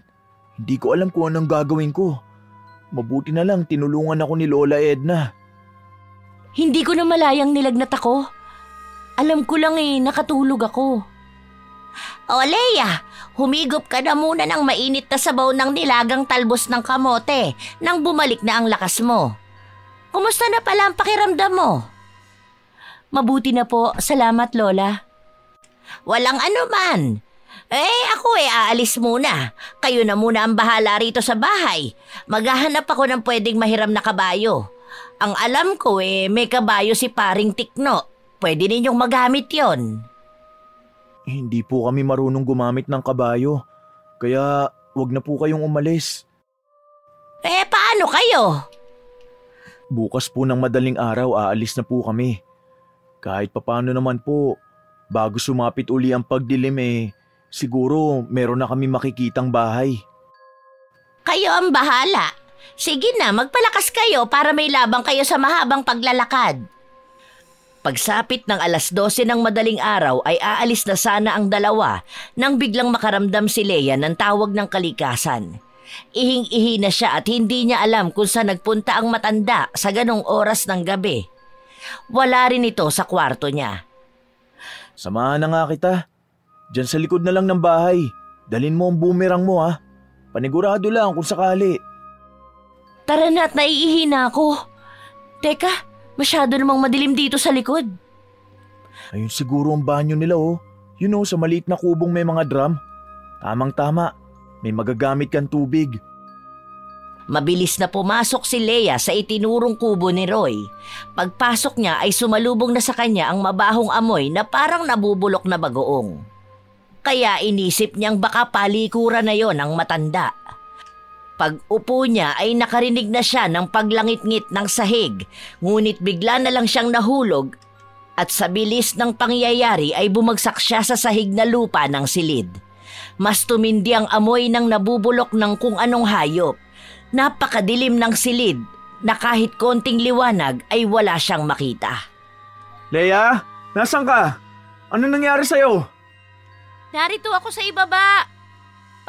[SPEAKER 1] Hindi ko alam kung anong gagawin ko. Mabuti na lang tinulungan ako ni Lola Edna.
[SPEAKER 2] Hindi ko na malayang nilagnat ako. Alam ko lang nakatulog ako. O Leia, humigop ka na muna ng mainit na sabaw ng nilagang talbos ng kamote nang bumalik na ang lakas mo. Kumusta na pala ang pakiramdam mo? Mabuti na po, salamat Lola. Walang anuman. Ako aalis muna. Kayo na muna ang bahala rito sa bahay. Maghahanap ako ng pwedeng mahiram na kabayo. Ang alam ko may kabayo si Paring Tikno. Pwede ninyong magamit yon.
[SPEAKER 1] Hindi po kami marunong gumamit ng kabayo. Kaya wag na po kayong umalis.
[SPEAKER 2] Paano kayo?
[SPEAKER 1] Bukas po ng madaling araw aalis na po kami. Kahit papano naman po, bago sumapit uli ang pagdilim siguro meron na kami makikitang bahay.
[SPEAKER 2] Kayo ang bahala. Sige na, magpalakas kayo para may labang kayo sa mahabang paglalakad. Pagsapit ng 12:00 ng madaling araw ay aalis na sana ang dalawa nang biglang makaramdam si Leia ng tawag ng kalikasan. Ihing-ihi na siya at hindi niya alam kung saan nagpunta ang matanda sa ganong oras ng gabi. Wala rin ito sa kwarto niya.
[SPEAKER 1] Samahan na nga kita. Diyan sa likod na lang ng bahay. Dalhin mo ang boomerang mo ha. Panigurado lang kung sakali.
[SPEAKER 2] Tara na at naiihi na ako. Teka, masyado namang madilim dito sa likod.
[SPEAKER 1] Ayun siguro ang banyo nila sa maliit na kubong may mga drum. Tamang-tama, may magagamit kang tubig.
[SPEAKER 2] Mabilis na pumasok si Leia sa itinurong kubo ni Roy. Pagpasok niya ay sumalubong na sa kanya ang mabahong amoy na parang nabubulok na bagoong. Kaya inisip niyang baka palikuran na yon ang matanda. Pag-upo niya ay nakarinig na siya ng paglangit-ngit ng sahig, ngunit bigla na lang siyang nahulog at sa bilis ng pangyayari ay bumagsak siya sa sahig na lupa ng silid. Mas tumindi ang amoy ng nabubulok ng kung anong hayop. Napakadilim ng silid na kahit konting liwanag ay wala siyang makita.
[SPEAKER 1] Leia, nasan ka? Ano nangyari sa'yo?
[SPEAKER 2] Narito ako sa ibaba.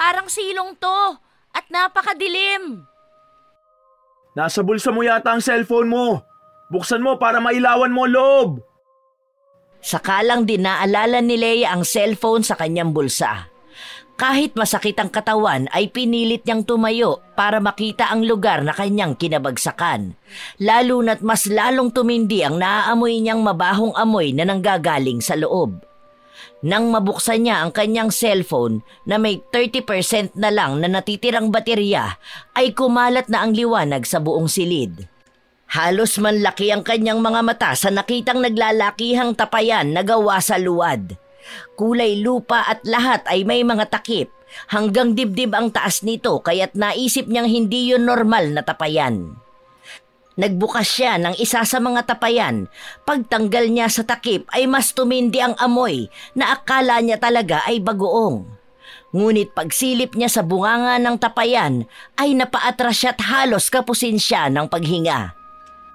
[SPEAKER 2] Parang silong to. At napakadilim.
[SPEAKER 1] Nasa bulsa mo yata ang cellphone mo. Buksan mo para mailawan mo loob.
[SPEAKER 2] Sakalang din naalala ni Leia ang cellphone sa kanyang bulsa. Kahit masakit ang katawan ay pinilit niyang tumayo para makita ang lugar na kanyang kinabagsakan. Lalo na't mas lalong tumindi ang naaamoy niyang mabahong amoy na nanggagaling sa loob. Nang mabuksan niya ang kanyang cellphone na may 30% na lang na natitirang baterya, ay kumalat na ang liwanag sa buong silid. Halos manlaki ang kanyang mga mata sa nakitang naglalakihang tapayan na gawa sa luwad. Kulay lupa at lahat ay may mga takip. Hanggang dibdib ang taas nito kaya't naisip niyang hindi yun normal na tapayan. Nagbukas siya ng isa sa mga tapayan. Pagtanggal niya sa takip ay mas tumindi ang amoy na akala niya talaga ay bagoong. Ngunit pagsilip niya sa bunganga ng tapayan ay napaatras siya at halos kapusin siya ng paghinga.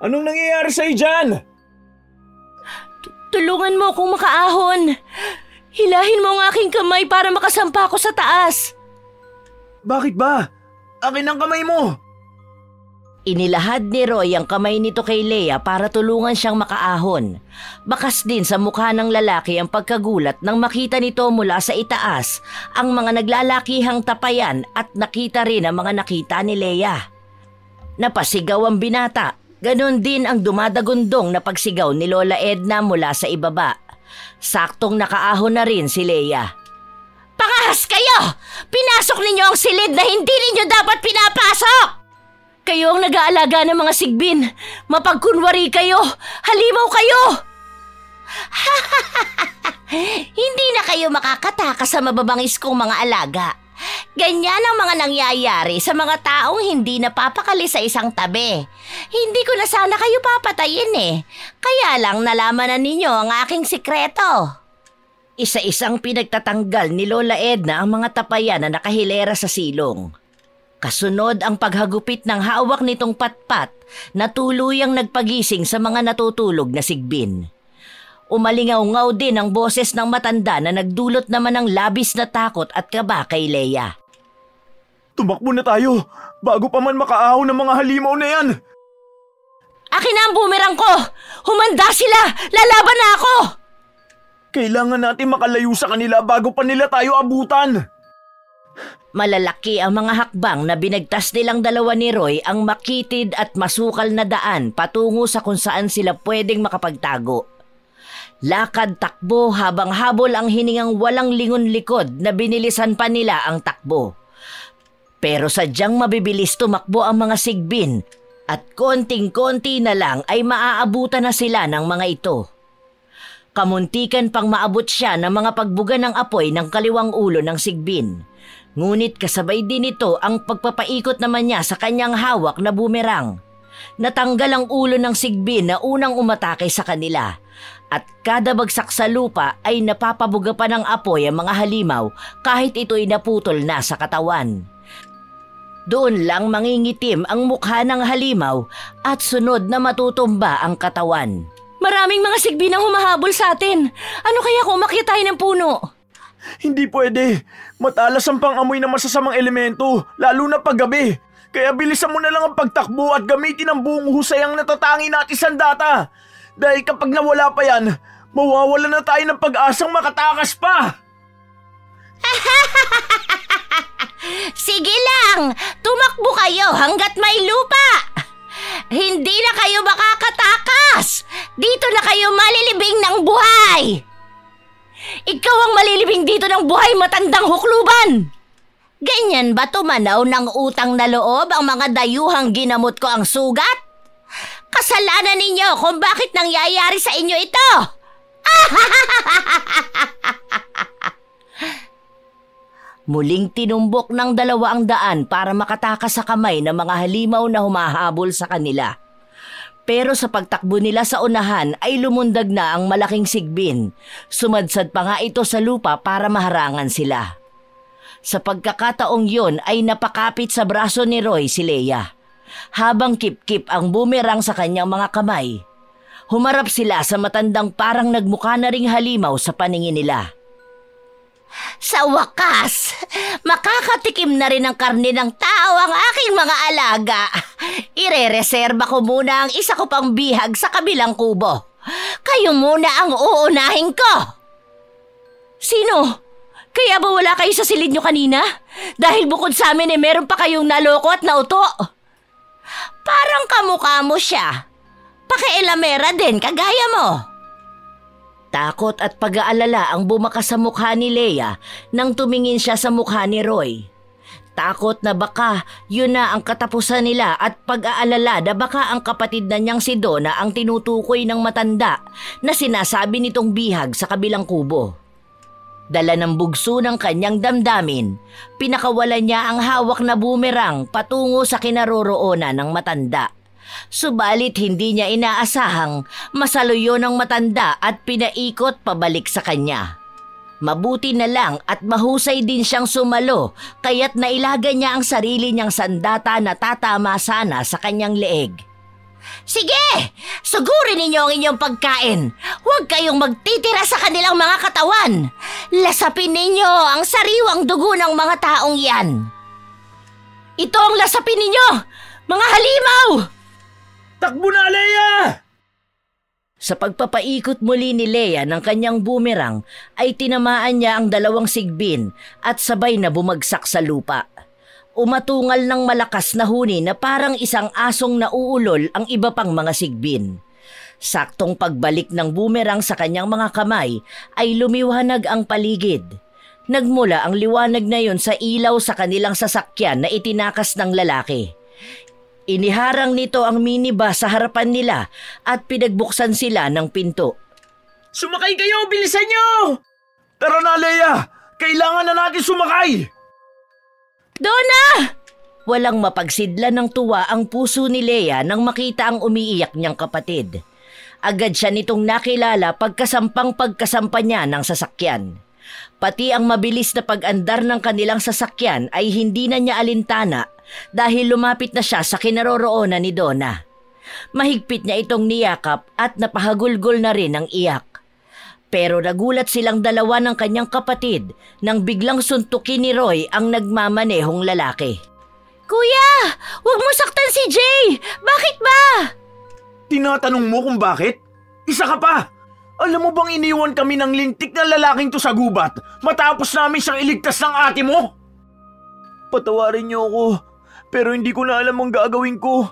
[SPEAKER 1] Anong nangyayari sa'yo dyan?
[SPEAKER 2] Tulungan mo akong makaahon. Hilahin mo ang aking kamay para makasampa ako sa taas.
[SPEAKER 1] Bakit ba? Akin ang kamay mo.
[SPEAKER 2] Inilahad ni Roy ang kamay nito kay Leia para tulungan siyang makaahon. Bakas din sa mukha ng lalaki ang pagkagulat nang makita nito mula sa itaas ang mga naglalakihang tapayan at nakita rin ang mga nakita ni Leia. Napasigaw ang binata. Ganon din ang dumadagundong na pagsigaw ni Lola Edna mula sa ibaba. Saktong nakaahon na rin si Leia. Pangahas kayo! Pinasok ninyo ang silid na hindi ninyo dapat pinapasok! Kayo ang nag-aalaga ng mga sigbin. Mapagkunwari kayo. Halimaw kayo. Hindi na kayo makakatakas sa mababangis kong mga alaga. Ganyan ang mga nangyayari sa mga taong hindi napapakali sa isang tabi. Hindi ko na sana kayo papatayin Kaya lang nalaman na ninyo ang aking sikreto. Isa-isang pinagtatanggal ni Lola Edna ang mga tapayan na nakahilera sa silong. Kasunod ang paghagupit ng hawak nitong patpat na tuluyang nagpagising sa mga natutulog na sigbin. Umalingaw-ngaw din ang boses ng matanda na nagdulot naman ng labis na takot at kaba kay Leia.
[SPEAKER 1] Tumakbo na tayo bago pa man makaahon ng mga halimaw na yan!
[SPEAKER 2] Akin na ang bumerang ko! Humanda sila! Lalaban na ako!
[SPEAKER 1] Kailangan natin makalayo sa kanila bago pa nila tayo abutan!
[SPEAKER 2] Malalaki ang mga hakbang na binagtas nilang dalawa ni Roy ang makitid at masukal na daan patungo sa kung saan sila pwedeng makapagtago. Lakad takbo habang habol ang hiningang walang lingon likod na binilisan pa nila ang takbo. Pero sadyang mabibilis tumakbo ang mga sigbin at konting-konti na lang ay maaabutan na sila ng mga ito. Kamuntikan pang maabot siya ng mga pagbuga ng apoy ng kaliwang ulo ng sigbin. Ngunit kasabay din ito ang pagpapaikot naman niya sa kanyang hawak na bumerang. Natanggal ang ulo ng sigbin na unang umatake sa kanila at kada bagsak sa lupa ay napapabuga pa ng apoy ang mga halimaw kahit ito'y naputol na sa katawan. Doon lang mangingitim ang mukha ng halimaw at sunod na matutumba ang katawan. Maraming mga sigbin ang humahabol sa atin. Ano kaya kung umakyat tayo ng puno?
[SPEAKER 1] Hindi pwede. Matalas ang pang-amoy ng masasamang elemento, lalo na paggabi. Kaya bilisan mo na lang ang pagtakbo at gamitin ang buong husay ang natatangi natin sandata. Dahil kapag nawala pa yan, mawawala na tayo ng pag-asang makatakas pa.
[SPEAKER 2] Sige lang, tumakbo kayo hanggat may lupa. Hindi na kayo makakatakas. Dito na kayo malilibing ng buhay. Ikaw ang malilibing dito ng buhay, matandang hukluban! Ganyan ba tumanaw ng utang na loob ang mga dayuhang ginamot ko ang sugat? Kasalanan ninyo kung bakit nangyayari sa inyo ito! Muling tinumbok ng 200 para makatakas sa kamay ng mga halimaw na humahabol sa kanila. Pero sa pagtakbo nila sa unahan ay lumundag na ang malaking sigbin. Sumadsad pa nga ito sa lupa para maharangan sila. Sa pagkakataong yon ay napakapit sa braso ni Roy si Leia. Habang kip-kip ang bumerang sa kanyang mga kamay. Humarap sila sa matandang parang nagmukha na ring halimaw sa paningin nila. Sa wakas, makakatikim na rin ng karne ng tao ang aking mga alaga. Irereserba ko muna ang isa ko pang bihag sa kabilang kubo. Kayo muna ang uunahin ko. Sino? Kaya ba wala kayo sa silid nyo kanina? Dahil bukod sa amin meron pa kayong naloko at nauto. Parang kamukha mo siya. Pakialamera din kagaya mo. Takot at pag-aalala ang bumakas sa mukha ni Leia nang tumingin siya sa mukha ni Roy. Takot na baka yun na ang katapusan nila at pag-aalala na baka ang kapatid na niyang si Donna ang tinutukoy ng matanda na sinasabi nitong bihag sa kabilang kubo. Dala ng bugso ng kanyang damdamin, pinakawalan niya ang hawak na bumerang patungo sa kinaroroonan ng matanda. Subalit hindi niya inaasahang masaluyo ng matanda at pinaikot pabalik sa kanya. Mabuti na lang at mahusay din siyang sumalo kaya't nailaga niya ang sarili niyang sandata na tatama sana sa kanyang leeg. Sige! Sugurin ninyo ang inyong pagkain. Huwag kayong magtitira sa kanilang mga katawan. Lasapin ninyo ang sariwang dugo ng mga taong yan. Ito ang lasapin ninyo! Mga halimaw!
[SPEAKER 1] Takbo na, Leia!
[SPEAKER 2] Sa pagpapaikot muli ni Leia ng kanyang boomerang ay tinamaan niya ang 2 sigbin at sabay na bumagsak sa lupa. Umatungal ng malakas na huni na parang isang asong nauulol ang iba pang mga sigbin. Saktong pagbalik ng boomerang sa kanyang mga kamay ay lumiwanag ang paligid. Nagmula ang liwanag na yon sa ilaw sa kanilang sasakyan na itinakas ng lalaki. Iniharang nito ang minibus sa harapan nila at pinagbuksan sila ng pinto.
[SPEAKER 1] Sumakay kayo! Bilisan nyo! Tara na, Leia! Kailangan na natin sumakay!
[SPEAKER 2] Donna! Walang mapagsidlan ng tuwa ang puso ni Leia nang makita ang umiiyak niyang kapatid. Agad siya nitong nakilala pagkasampa niya ng sasakyan. Pati ang mabilis na pag-andar ng kanilang sasakyan ay hindi na niya alintana dahil lumapit na siya sa kinaroroonan ni Donna. Mahigpit niya itong niyakap at napahagulgol na rin ang iyak. Pero nagulat silang dalawa ng kanyang kapatid nang biglang suntukin ni Roy ang nagmamanehong lalaki. Kuya! Huwag mo saktan si Jay! Bakit ba?
[SPEAKER 1] Tinatanong mo kung bakit? Isa ka pa! Alam mo bang iniwan kami ng lintik na lalaking to sa gubat matapos namin siyang iligtas ng ate mo? Patawarin niyo ako, pero hindi ko na alam ang gagawin ko.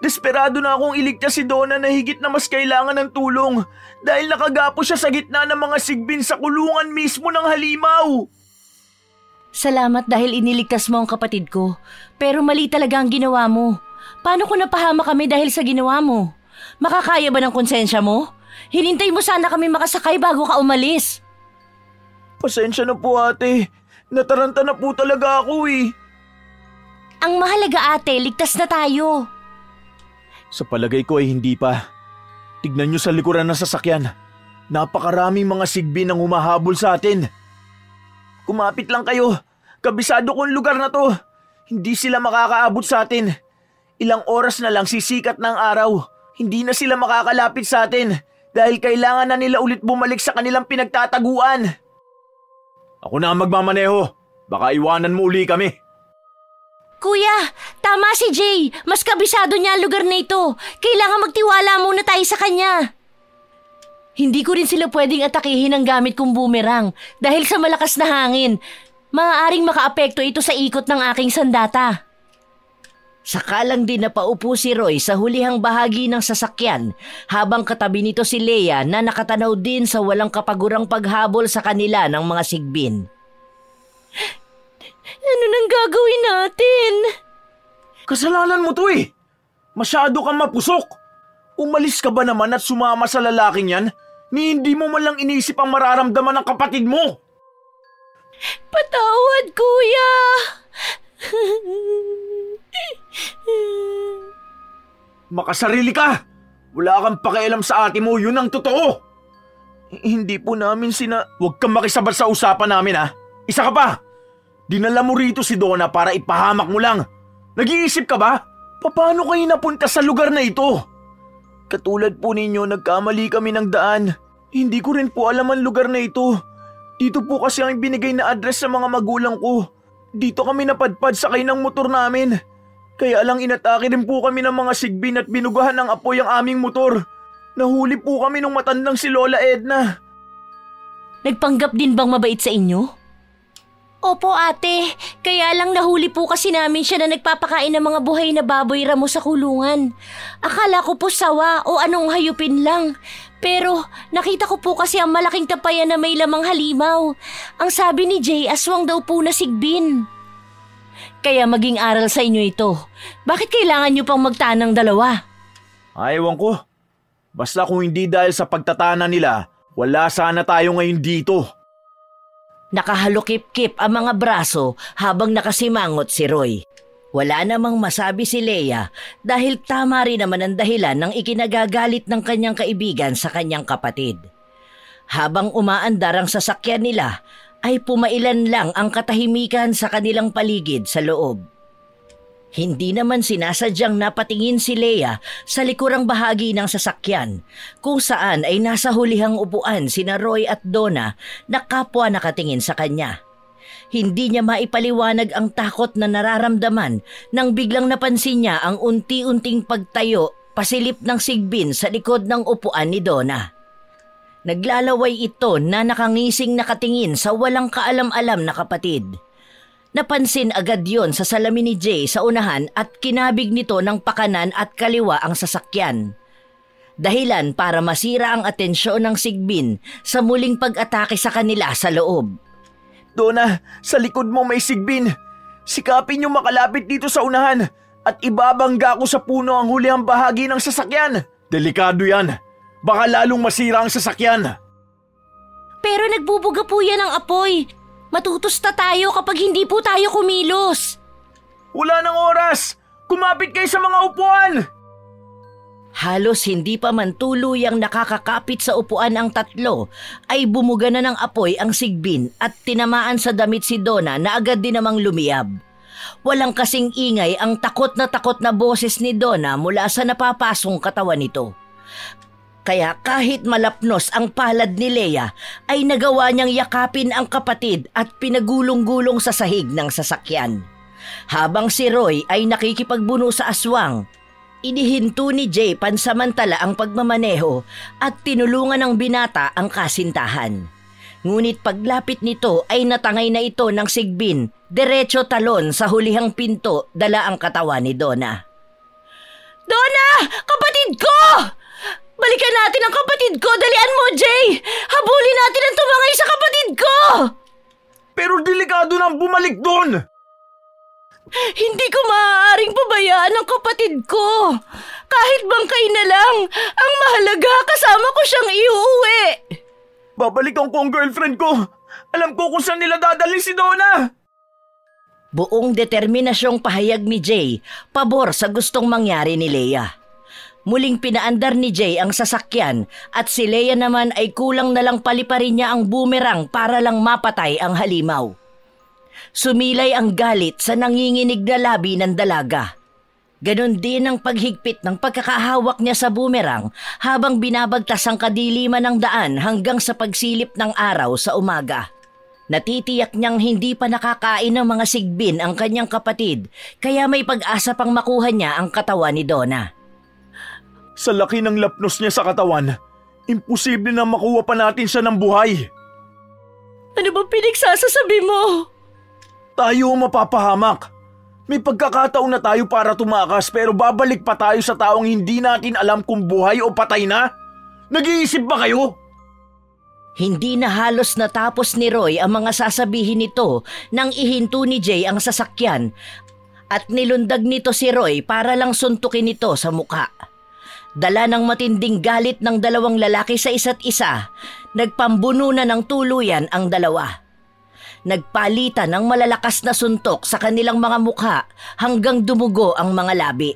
[SPEAKER 1] Desperado na akong iligtas si Donna na higit na mas kailangan ng tulong dahil nakagapo siya sa gitna ng mga sigbin sa kulungan mismo ng halimaw.
[SPEAKER 2] Salamat dahil iniligtas mo ang kapatid ko, pero mali talaga ang ginawa mo. Paano kung napahama kami dahil sa ginawa mo? Makakaya ba ng konsensya mo? Hinintay mo sana kami makasakay bago ka umalis.
[SPEAKER 1] Pasensya na po, ate. Nataranta na po talaga ako eh.
[SPEAKER 2] Ang mahalaga, ate, ligtas na tayo.
[SPEAKER 1] Sa palagay ko ay hindi pa. Tignan niyo sa likuran ng sasakyan. Napakaraming mga sigbin ang humahabol sa atin. Kumapit lang kayo. Kabisado kong lugar na to. Hindi sila makakaabot sa atin. Ilang oras na lang sisikat ng araw. Hindi na sila makakalapit sa atin dahil kailangan na nila ulit bumalik sa kanilang pinagtataguan. Ako na ang magmamaneho. Baka iwanan mo uli kami.
[SPEAKER 2] Kuya, tama si Jay. Mas kabisado niya ang lugar na ito. Kailangan magtiwala muna tayo sa kanya. Hindi ko rin sila pwedeng atakihin ng gamit kong boomerang dahil sa malakas na hangin. Maaaring makaapekto ito sa ikot ng aking sandata. Sakalang din napaupo si Roy sa hulihang bahagi ng sasakyan habang katabi nito si Leia na nakatanaw din sa walang kapagurang paghabol sa kanila ng mga sigbin. Ano nang gagawin natin?
[SPEAKER 1] Kasalanan mo to eh. Masyado kang mapusok. Umalis ka ba naman at sumama sa lalaking yan? Ni hindi mo man lang inisip ang mararamdaman ng kapatid mo.
[SPEAKER 2] Patawad, kuya.
[SPEAKER 1] Makasarili ka! Wala kang pakialam sa ate mo, yun ang totoo! Hindi po namin Huwag kang makisabat sa usapan namin ha! Isa ka pa! Dinala mo rito si Donna para ipahamak mo lang! Nag-iisip ka ba? Paano kayo napunta sa lugar na ito? Katulad po ninyo, nagkamali kami ng daan. Hindi ko rin po alam ang lugar na ito. Dito po kasi ang binigay na address sa mga magulang ko. Dito kami napadpad sakay ng motor namin. Kaya lang inatake din po kami ng mga sigbin at binugahan ng apoy ang aming motor. Nahuli po kami ng matandang si Lola Edna.
[SPEAKER 2] Nagpanggap din bang mabait sa inyo? Opo ate, kaya lang nahuli po kasi namin siya na nagpapakain ng mga buhay na baboy ramo sa kulungan. Akala ko po sawa o anong hayupin lang. Pero nakita ko po kasi ang malaking tapayan na may lamang halimaw. Ang sabi ni Jay, aswang daw po na sigbin. Kaya maging aral sa inyo ito. Bakit kailangan nyo pang magtanang dalawa?
[SPEAKER 1] Ewan ko. Basta kung hindi dahil sa pagtatana nila, wala sana tayo ngayon dito.
[SPEAKER 2] Nakahalukip-kip ang mga braso habang nakasimangot si Roy. Wala namang masabi si Leia dahil tama rin naman ang dahilan ng ikinagagalit ng kanyang kaibigan sa kanyang kapatid. Habang umaandar ang sasakyan nila, ay pumailan lang ang katahimikan sa kanilang paligid sa loob. Hindi naman sinasadyang napatingin si Leia sa likurang bahagi ng sasakyan kung saan ay nasa hulihang upuan sina Roy at Donna na kapwa nakatingin sa kanya. Hindi niya maipaliwanag ang takot na nararamdaman nang biglang napansin niya ang unti-unting pagtayo pasilip ng sigbin sa likod ng upuan ni Donna. Naglalaway ito na nakangising nakatingin sa walang kaalam-alam na kapatid. Napansin agad yon sa salamin ni Jay sa unahan at kinabig nito ng pakanan at kaliwa ang sasakyan. Dahilan para masira ang atensyon ng sigbin sa muling pag-atake sa kanila sa loob.
[SPEAKER 1] Donna, sa likod mo may sigbin. Sikapin niyo makalapit dito sa unahan at ibabangga ko sa puno ang hulihang bahagi ng sasakyan. Delikado yan. Baka lalong masira ang sasakyan.
[SPEAKER 3] Pero nagbubuga po yan ng apoy. Matutusta tayo kapag hindi po tayo kumilos.
[SPEAKER 1] Wala nang oras. Kumapit kayo sa mga upuan.
[SPEAKER 2] Halos hindi pa man tuluyang nakakakapit sa upuan ang tatlo ay bumuga na ng apoy ang sigbin at tinamaan sa damit si Donna na agad din namang lumiyab. Walang kasing ingay ang takot na boses ni Donna mula sa napapasong katawan nito. Kaya kahit malapnos ang palad ni Leia ay nagawa niyang yakapin ang kapatid at pinagulong-gulong sa sahig ng sasakyan. Habang si Roy ay nakikipagbuno sa aswang, inihinto ni Jay pansamantala ang pagmamaneho at tinulungan ng binata ang kasintahan. Ngunit paglapit nito ay natangay na ito ng sigbin, diretso talon sa hulihang pinto dala ang katawan ni Donna.
[SPEAKER 3] Donna! Kapatid ko! Balikan natin ang kapatid ko! Dalian mo, Jay! Habulin natin ang tumangay sa kapatid ko!
[SPEAKER 1] Pero delikado nang bumalik doon!
[SPEAKER 3] Hindi ko maaaring pabayaan ang kapatid ko. Kahit bangkay na lang, ang mahalaga kasama ko siyang iuuwi.
[SPEAKER 1] Babalikan ko ang girlfriend ko. Alam ko kung saan nila dadalhin si Donna.
[SPEAKER 2] Buong determinasyong pahayag ni Jay, pabor sa gustong mangyari ni Leia. Muling pinaandar ni Jay ang sasakyan at si Leia naman ay kulang na lang paliparin niya ang boomerang para lang mapatay ang halimaw. Sumilay ang galit sa nanginginig na labi ng dalaga. Ganon din ang paghigpit ng pagkakahawak niya sa boomerang habang binabagtas ang kadiliman ng daan hanggang sa pagsilip ng araw sa umaga. Natitiyak niyang hindi pa nakakain ng mga sigbin ang kanyang kapatid kaya may pag-asa pang makuha niya ang katawan ni Donna.
[SPEAKER 1] Sa laki ng lapnos niya sa katawan, imposible na makuha pa natin siya ng buhay.
[SPEAKER 3] Ano ba pinagsasasabi mo?
[SPEAKER 1] Tayo mapapahamak. May pagkakataon na tayo para tumakas pero babalik pa tayo sa taong hindi natin alam kung buhay o patay na? Nag-iisip ba kayo?
[SPEAKER 2] Hindi na halos natapos ni Roy ang mga sasabihin nito nang ihinto ni Jay ang sasakyan at nilundag nito si Roy para lang suntukin ito sa mukha. Dala ng matinding galit ng dalawang lalaki sa isa't isa, nagpambuno na ng tuluyan ang dalawa. Nagpalitan ng malalakas na suntok sa kanilang mga mukha hanggang dumugo ang mga labi.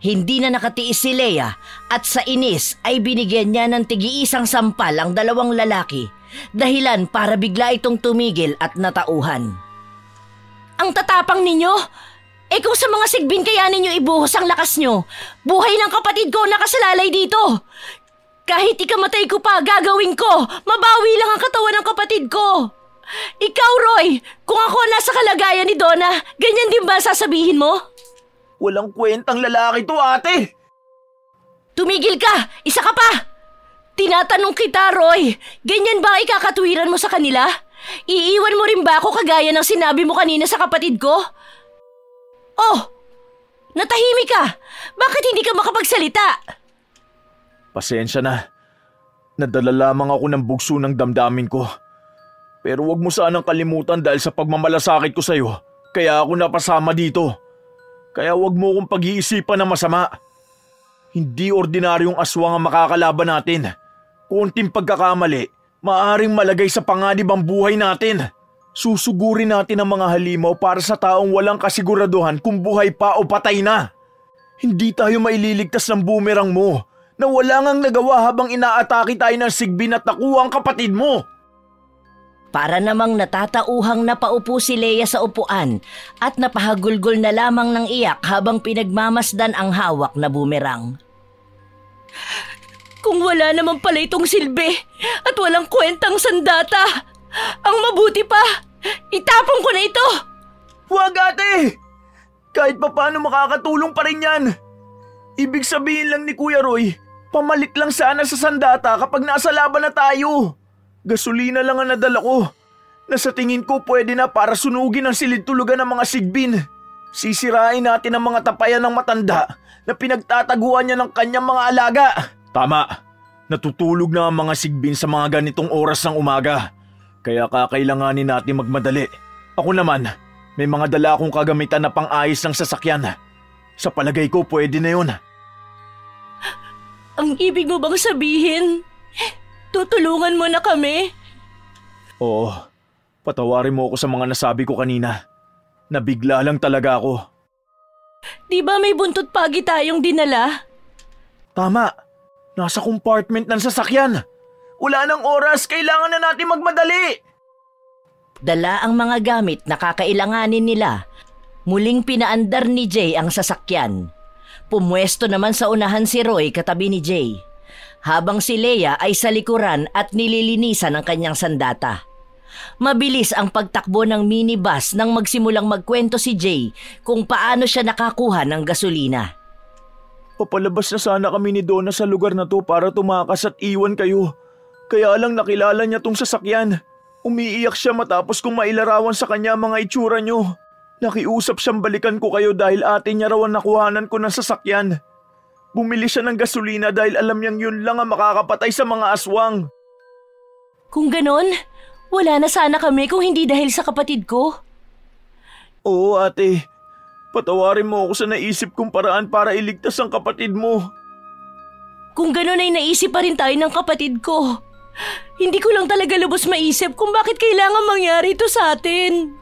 [SPEAKER 2] Hindi na nakatiis si Leia at sa inis ay binigyan niya ng tig-iisang sampal ang dalawang lalaki, dahilan para bigla itong tumigil at natauhan.
[SPEAKER 3] Ang tatapang ninyo! Kung sa mga sigbin kaya ninyo ibuhos ang lakas nyo, buhay ng kapatid ko nakasalalay dito! Kahit ikamatay ko pa, gagawin ko! Mabawi lang ang katawan ng kapatid ko! Ikaw, Roy, kung ako nasa kalagayan ni Donna, ganyan din ba sasabihin mo?
[SPEAKER 1] Walang kwentang lalaki to, ate!
[SPEAKER 3] Tumigil ka! Isa ka pa! Tinatanong kita, Roy, ganyan ba ang ikakatwiran mo sa kanila? Iiwan mo rin ba ako kagaya ng sinabi mo kanina sa kapatid ko? Oh! Natahimik ka! Bakit hindi ka makapagsalita?
[SPEAKER 1] Pasensya na. Nadala lamang ako ng bugso ng damdamin ko. Pero wag mo sanang kalimutan dahil sa pagmamalasakit ko sa'yo, kaya ako napasama dito. Kaya wag mo akong pag-iisipan na masama. Hindi ordinaryong aswang ang makakalaban natin. Konting pagkakamali, maaaring malagay sa panganib ang buhay natin. Susugurin natin ang mga halimaw para sa taong walang kasiguraduhan kung buhay pa o patay na. Hindi tayo maililigtas ng boomerang mo na wala ngang nagawa habang inaatake tayo ng sigbin at nakuha ang kapatid mo.
[SPEAKER 2] Para namang natatauhang napaupo si Leia sa upuan at napahagulgol na lamang ng iyak habang pinagmamasdan ang hawak na boomerang.
[SPEAKER 3] Kung wala naman pala itong silbi at walang kwentang sandata, ang mabuti pa, Itapon ko na ito!
[SPEAKER 1] Huwag, ate! Kahit papaano makakatulong pa rin yan. Ibig sabihin lang ni Kuya Roy, pamalit lang sana sa sandata kapag nasa laban na tayo. Gasolina lang ang nadala ko. Na sa tingin ko pwede na para sunugin ang silid-tulugan ng mga sigbin. Sisirain natin ang mga tapayan ng matanda na pinagtataguan niya ng kanyang mga alaga. Tama. Natutulog na ang mga sigbin sa mga ganitong oras ng umaga. Kaya kakailanganin natin magmadali. Ako naman, may mga dala akong kagamitan na pang-ayos ng sasakyan. Sa palagay ko pwede na yun.
[SPEAKER 3] Ang ibig mo bang sabihin, tutulungan mo na kami?
[SPEAKER 1] Oo, patawarin mo ako sa mga nasabi ko kanina. Nabigla lang talaga ako.
[SPEAKER 3] Di ba may buntot pagi tayong dinala?
[SPEAKER 1] Tama, nasa compartment ng sasakyan. Wala nang oras, kailangan na natin magmadali.
[SPEAKER 2] Dala ang mga gamit na kakailanganin nila. Muling pinaandar ni Jay ang sasakyan. Pumwesto naman sa unahan si Roy katabi ni Jay, habang si Leia ay sa likuran at nililinisan ang kanyang sandata. Mabilis ang pagtakbo ng minibus nang magsimulang magkwento si Jay kung paano siya nakakuha ng gasolina.
[SPEAKER 1] Papalabas na sana kami ni Donna sa lugar na to para tumakas at iwan kayo. Kaya lang nakilala niya tong sasakyan. Umiiyak siya matapos kong mailarawan sa kanya mga itsura niyo. Nakiusap siyang balikan ko kayo dahil ate niya raw ang nakuhanan ko ng sasakyan. Bumili siya ng gasolina dahil alam niyang yun lang ang makakapatay sa mga aswang.
[SPEAKER 3] Kung ganon, wala na sana kami kung hindi dahil sa kapatid ko.
[SPEAKER 1] Oo, ate. Patawarin mo ako sa naisip kong paraan para iligtas ang kapatid mo.
[SPEAKER 3] Kung ganon ay naisip pa rin tayo ng kapatid ko. Hindi ko lang talaga lubos maisip kung bakit kailangan mangyari ito sa atin.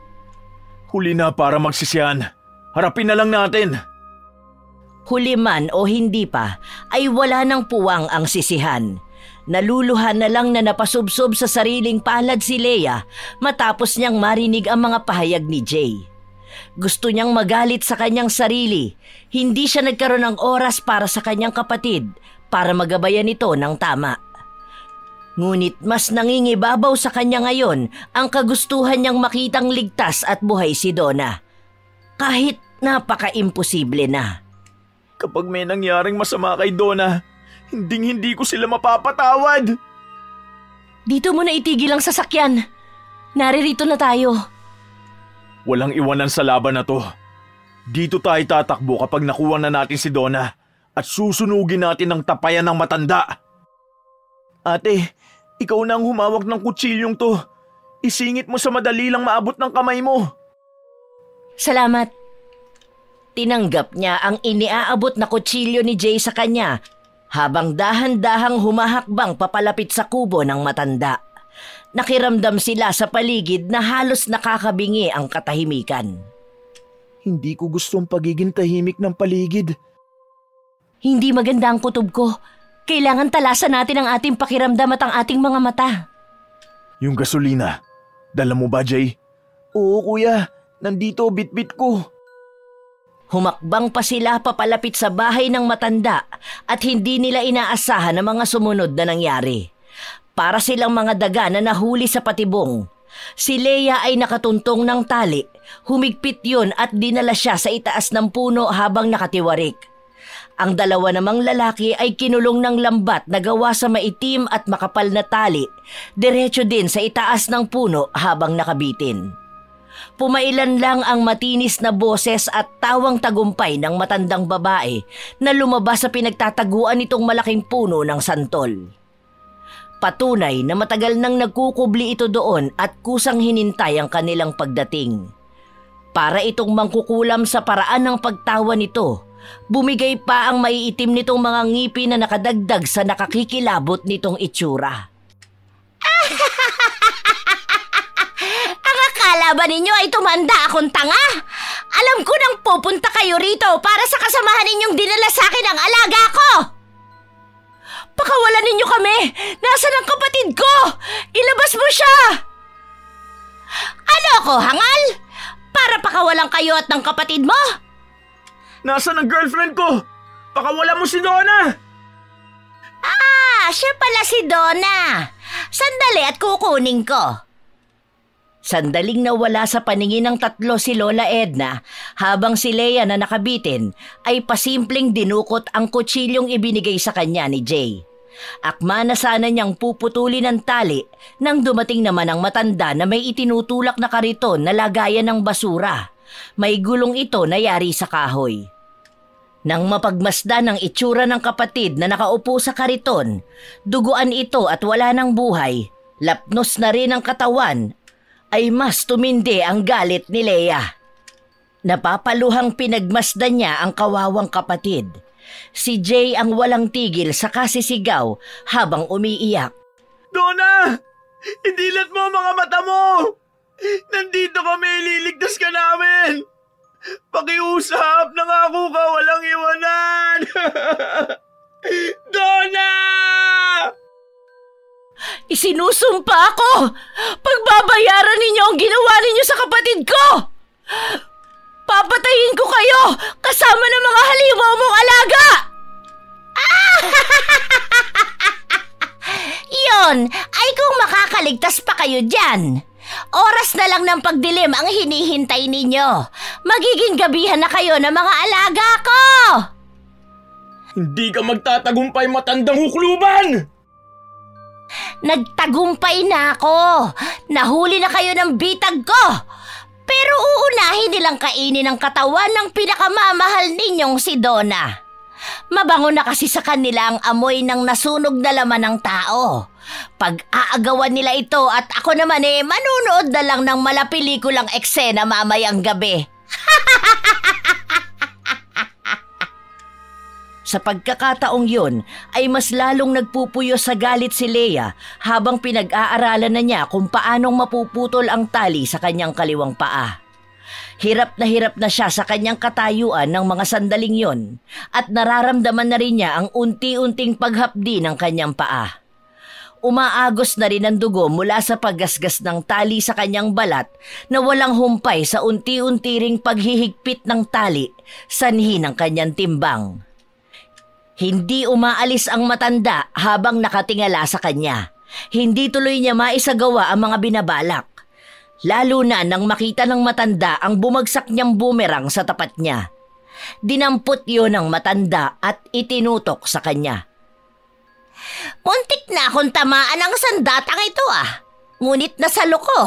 [SPEAKER 1] Huli na para magsisiyan. Harapin na lang natin.
[SPEAKER 2] Huli man o hindi pa, ay wala nang puwang ang sisihan. Naluluhan na lang na napasubsob sa sariling palad si Leia matapos niyang marinig ang mga pahayag ni Jay. Gusto niyang magalit sa kanyang sarili. Hindi siya nagkaroon ng oras para sa kanyang kapatid para magabayan ito ng tama. Ngunit mas nangingibabaw sa kanya ngayon ang kagustuhan niyang makitang ligtas at buhay si Donna. Kahit napaka-imposible na.
[SPEAKER 1] Kapag may nangyaring masama kay Donna, hindi ko sila mapapatawad.
[SPEAKER 3] Dito mo na itigil ang sasakyan. Naririto na tayo.
[SPEAKER 1] Walang iwanan sa laban na to. Dito tayo tatakbo kapag nakuha na natin si Donna at susunugin natin ang tapayan ng matanda. Ate, ikaw na ang humawak ng kutsilyong to. Isingit mo sa madali lang maabot ng kamay mo.
[SPEAKER 3] Salamat.
[SPEAKER 2] Tinanggap niya ang iniaabot na kutsilyo ni Jay sa kanya habang dahan-dahang humahakbang papalapit sa kubo ng matanda. Nakiramdam sila sa paligid na halos nakakabingi ang katahimikan.
[SPEAKER 1] Hindi ko gusto ang pagiging tahimik ng paligid.
[SPEAKER 3] Hindi maganda ang kutob ko. Kailangan talasan natin ang ating pakiramdam at ang ating mga mata.
[SPEAKER 1] Yung gasolina, dala mo ba, Jay? Oo, kuya. Nandito, bitbit ko.
[SPEAKER 2] Humakbang pa sila papalapit sa bahay ng matanda at hindi nila inaasahan ang mga sumunod na nangyari. Para silang mga daga na nahuli sa patibong. Si Leia ay nakatuntong ng tali. Humigpit yun at dinala siya sa itaas ng puno habang nakatiwarik. Ang dalawa namang lalaki ay kinulong ng lambat na gawa sa maitim at makapal na tali, diretso din sa itaas ng puno habang nakabitin. Pumailan lang ang matinis na boses at tawang tagumpay ng matandang babae na lumabas sa pinagtataguan nitong malaking puno ng santol. Patunay na matagal nang nagkukubli ito doon at kusang hinintay ang kanilang pagdating. Para itong mangkukulam sa paraan ng pagtawa nito, bumigay pa ang maiitim nitong mga ngipin na nakadagdag sa nakakikilabot nitong itsura.
[SPEAKER 3] Ang akala ba ninyo ay tumanda akong tanga? Alam ko nang pupunta kayo rito para sa kasamahan ninyong dinala sa akin ang alaga ko. Pakawalan ninyo kami! Nasaan ang kapatid ko? Ilabas mo siya! Ano ako, hangal? Para pakawalan kayo at ng kapatid mo?
[SPEAKER 1] Nasaan ang girlfriend ko? Pakawala mo si Donna!
[SPEAKER 3] Ah, siya pala si Donna. Sandali at kukunin ko.
[SPEAKER 2] Sandaling nawala sa paningin ng tatlo si Lola Edna habang si Leia na nakabitin ay pasimpleng dinukot ang kutsilyong ibinigay sa kanya ni Jay. Akma na sana niyang puputulin ang tali nang dumating naman ang matanda na may itinutulak na kariton na lagayan ng basura. May gulong ito na yari sa kahoy. Nang mapagmasdan ang itsura ng kapatid na nakaupo sa kariton, duguan ito at wala ng buhay, lapnos na rin ang katawan, ay mas tumindi ang galit ni Leia. Napapaluhang pinagmasdan niya ang kawawang kapatid. Si Jay ang walang tigil sa kasisigaw habang umiiyak.
[SPEAKER 1] Donna! Idilat mo ang mga mata mo! Nandito kami, ililigtas ka namin! Pakiusap, nangako ka, walang iwanan! Donna!
[SPEAKER 3] Isinusumpa ako! Pagbabayaran ninyo ang ginawa ninyo sa kapatid ko! Papatayin ko kayo kasama ng mga halimaw mong alaga! Yon ay kung makakaligtas pa kayo dyan. Oras na lang ng pagdilim ang hinihintay ninyo. Magiging gabihan na kayo ng mga alaga ko!
[SPEAKER 1] Hindi ka magtatagumpay, matandang hukluban!
[SPEAKER 3] Nagtagumpay na ako. Nahuli na kayo ng bitag ko. Pero uunahin nilang kainin ang katawan ng pinakamamahal ninyong si Donna. Mabango na kasi sa kanila ang amoy ng nasunog na laman ng tao. Pag-aagawan nila ito at ako naman manunood na lang ng malapelikulang eksena mamayang gabi.
[SPEAKER 2] Sa pagkakataong yun ay mas lalong nagpupuyo sa galit si Leia habang pinag-aaralan na niya kung paanong mapuputol ang tali sa kanyang kaliwang paa. Hirap na siya sa kanyang katayuan ng mga sandaling yon at nararamdaman na rin niya ang unti-unting paghapdi ng kanyang paa. Umaagos na rin ang dugo mula sa paggasgas ng tali sa kanyang balat na walang humpay sa unti-unti ring paghihigpit ng tali sanhi ng kanyang timbang. Hindi umaalis ang matanda habang nakatingala sa kanya. Hindi tuloy niya maisagawa ang mga binabalak. Lalo na nang makita ng matanda ang bumagsak niyang boomerang sa tapat niya. Dinampot yun ng matanda at itinutok sa kanya.
[SPEAKER 3] Muntik na akong tamaan ng sandatang ito Ngunit nasalo ko.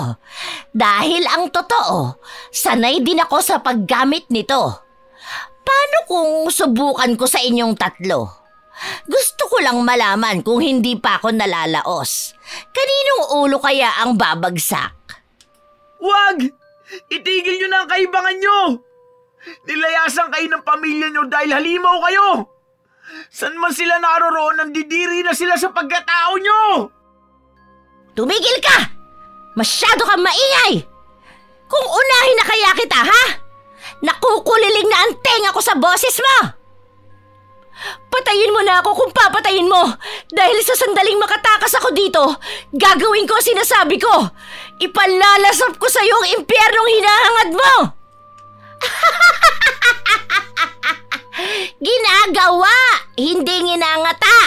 [SPEAKER 3] Dahil ang totoo, sanay din ako sa paggamit nito. Paano kung subukan ko sa inyong tatlo? Gusto ko lang malaman kung hindi pa ako nalalaos. Kaninong ulo kaya ang babagsak?
[SPEAKER 1] Wag! Itigil nyo na ang kaibangan nyo! Nilayasan kayo ng pamilya nyo dahil halimaw kayo! San man sila naroroon, nandidiri na sila sa pagkatao nyo!
[SPEAKER 3] Tumigil ka! Masyado kang maingay! Kung unahin na kaya kita, ha? Nakukuliling na ang tenga ko sa boses mo! Patayin mo na ako kung papatayin mo! Dahil sa sandaling makatakas ako dito, gagawin ko ang sinasabi ko! Ipalalasap ko sa iyo ang impyernong hinahangad mo! Ginagawa! Hindi nginangata!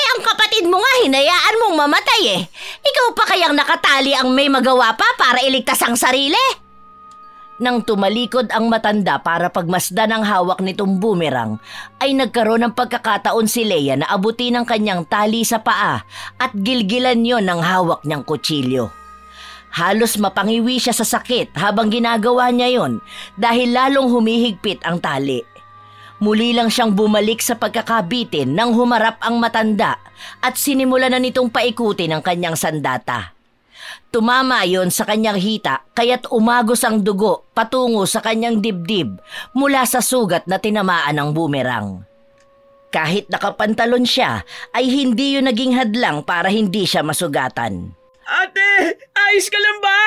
[SPEAKER 3] Ang kapatid mo nga hinayaan mong mamatay Ikaw pa kayang nakatali ang may magawa pa para iligtas ang sarili?
[SPEAKER 2] Nang tumalikod ang matanda para pagmasdan ang hawak nitong boomerang, ay nagkaroon ng pagkakataon si Leia na abutin ang kanyang tali sa paa at gilgilan yon ng hawak niyang kutsilyo. Halos mapangiwi siya sa sakit habang ginagawa niya yon dahil lalong humihigpit ang tali. Muli lang siyang bumalik sa pagkakabitin nang humarap ang matanda at sinimula na nitong paikutin ang kanyang sandata. Tumama yon sa kanyang hita kaya't umagos ang dugo patungo sa kanyang dibdib mula sa sugat na tinamaan ng boomerang. Kahit nakapantalon siya ay hindi yun naging hadlang para hindi siya masugatan.
[SPEAKER 1] Ate! Ayos ka lang ba?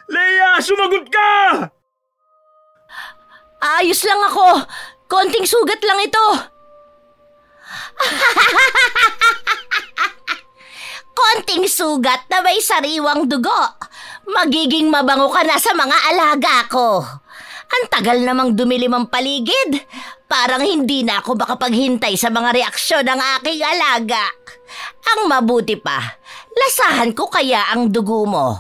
[SPEAKER 1] Leia, sumagot ka!
[SPEAKER 3] Ayos lang ako! Konting sugat lang ito! Konting sugat na may sariwang dugo. Magiging mabango ka na sa mga alaga ko. Ang tagal namang dumilim ang paligid. Parang hindi na ako makapaghintay sa mga reaksyon ng aking alaga. Ang mabuti pa, lasahan ko kaya ang dugo mo.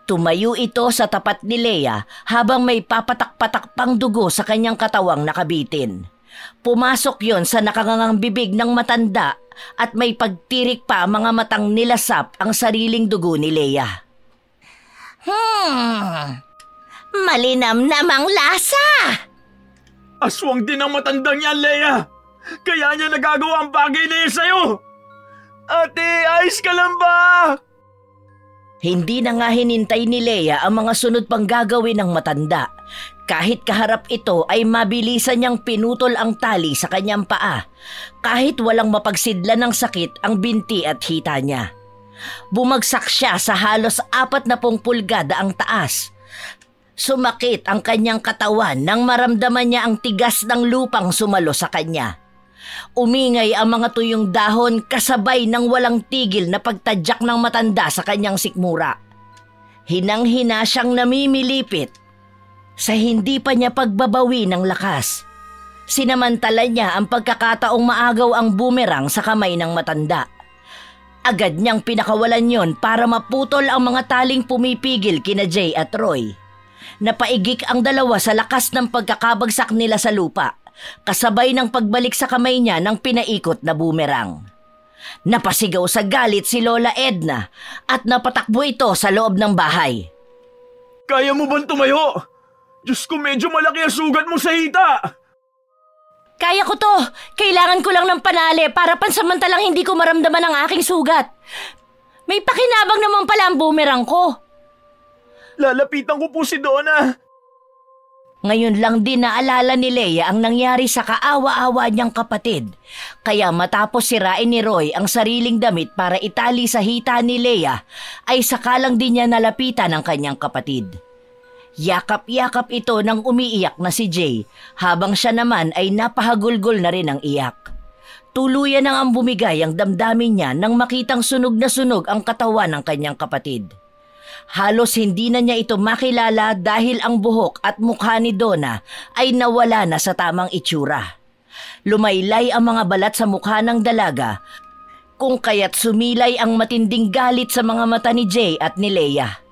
[SPEAKER 2] Tumayo ito sa tapat ni Leia habang may papatak-patak pang dugo sa kanyang katawang nakabitin. Pumasok yon sa nakangangang bibig ng matanda at may pagtirik pa mga matang nilasap ang sariling dugo ni Leia.
[SPEAKER 3] Malinam namang lasa!
[SPEAKER 1] Aswang din ang matandang yan, Leia! Kaya niya nagagawa ang bagay na yan sa'yo! Ate, ayos ka lang ba?
[SPEAKER 2] Hindi na nga hinintay ni Leia ang mga sunod pang gagawin ng matanda. Kahit kaharap ito ay mabilisan niyang pinutol ang tali sa kanyang paa. Kahit walang mapagsidlan ng sakit ang binti at hita niya. Bumagsak siya sa halos 40 pulgada ang taas. Sumakit ang kanyang katawan nang maramdaman niya ang tigas ng lupang sumalo sa kanya. Umingay ang mga tuyong dahon kasabay ng walang tigil na pagtadyak ng matanda sa kanyang sikmura. Hinang-hina siyang namimilipit sa hindi pa niya pagbabawi ng lakas. Sinamantala niya ang pagkakataong maagaw ang boomerang sa kamay ng matanda. Agad niyang pinakawalan yon para maputol ang mga taling pumipigil kina Jay at Roy. Napaigik ang dalawa sa lakas ng pagkakabagsak nila sa lupa, kasabay ng pagbalik sa kamay niya ng pinaikot na boomerang. Napasigaw sa galit si Lola Edna at napatakbo ito sa loob ng bahay.
[SPEAKER 1] Kaya mo bang tumayo? Diyos ko, medyo malaki ang sugat mo sa hita!
[SPEAKER 3] Kaya ko to! Kailangan ko lang ng panali para pansamantalang hindi ko maramdaman ang aking sugat. May pakinabang naman pala ang boomerang ko.
[SPEAKER 1] Lalapitan ko po si Donna.
[SPEAKER 2] Ngayon lang din naalala ni Leia ang nangyari sa kaawa-awa niyang kapatid. Kaya matapos sirain ni Roy ang sariling damit para itali sa hita ni Leia, ay sakalang din niya nalapitan ang kanyang kapatid. Yakap-yakap ito nang umiiyak na si Jay, habang siya naman ay napahagulgol na rin ang iyak. Tuluyan nang ang bumigay ang damdamin niya nang makitang sunog na sunog ang katawan ng kanyang kapatid. Halos hindi na niya ito makilala dahil ang buhok at mukha ni Donna ay nawala na sa tamang itsura. Lumaylay ang mga balat sa mukha ng dalaga, kung kaya't sumilay ang matinding galit sa mga mata ni Jay at ni Leia.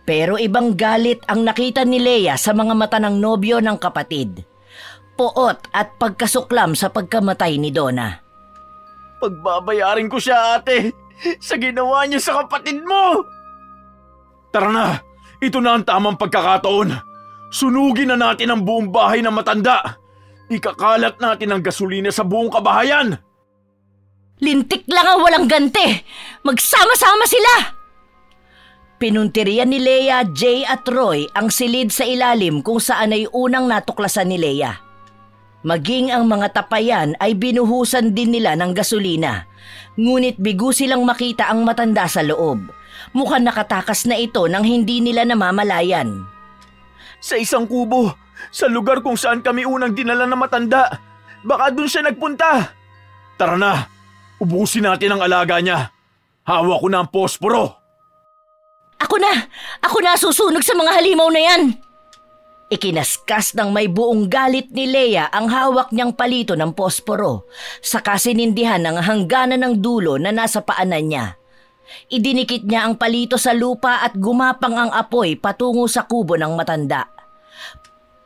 [SPEAKER 2] Pero ibang galit ang nakita ni Leia sa mga mata ng nobyo ng kapatid. Poot at pagkasuklam sa pagkamatay ni Donna.
[SPEAKER 1] Pagbabayarin ko siya, ate, sa ginawa niya sa kapatid mo! Tara na, ito na ang tamang pagkakataon. Sunugin na natin ang buong bahay ng matanda. Ikakalat natin ang gasolina sa buong kabahayan.
[SPEAKER 3] Lintik lang ang walang ganti! Magsama-sama sila!
[SPEAKER 2] Pinuntirian ni Leia, Jay at Roy ang silid sa ilalim kung saan ay unang natuklasan ni Leia. Maging ang mga tapayan ay binuhusan din nila ng gasolina. Ngunit bigo silang makita ang matanda sa loob. Mukhang nakatakas na ito nang hindi nila namamalayan.
[SPEAKER 1] Sa isang kubo, sa lugar kung saan kami unang dinala na matanda. Baka dun siya nagpunta. Tara na, ubusin natin ang alaga niya. Hawak ko na ang posporo.
[SPEAKER 3] Ako na susunog sa mga halimaw na yan.
[SPEAKER 2] Ikinaskas ng may buong galit ni Leia ang hawak niyang palito ng posporo, saka sinindihan ang hangganan ng dulo na nasa paanan niya. Idinikit niya ang palito sa lupa at gumapang ang apoy patungo sa kubo ng matanda.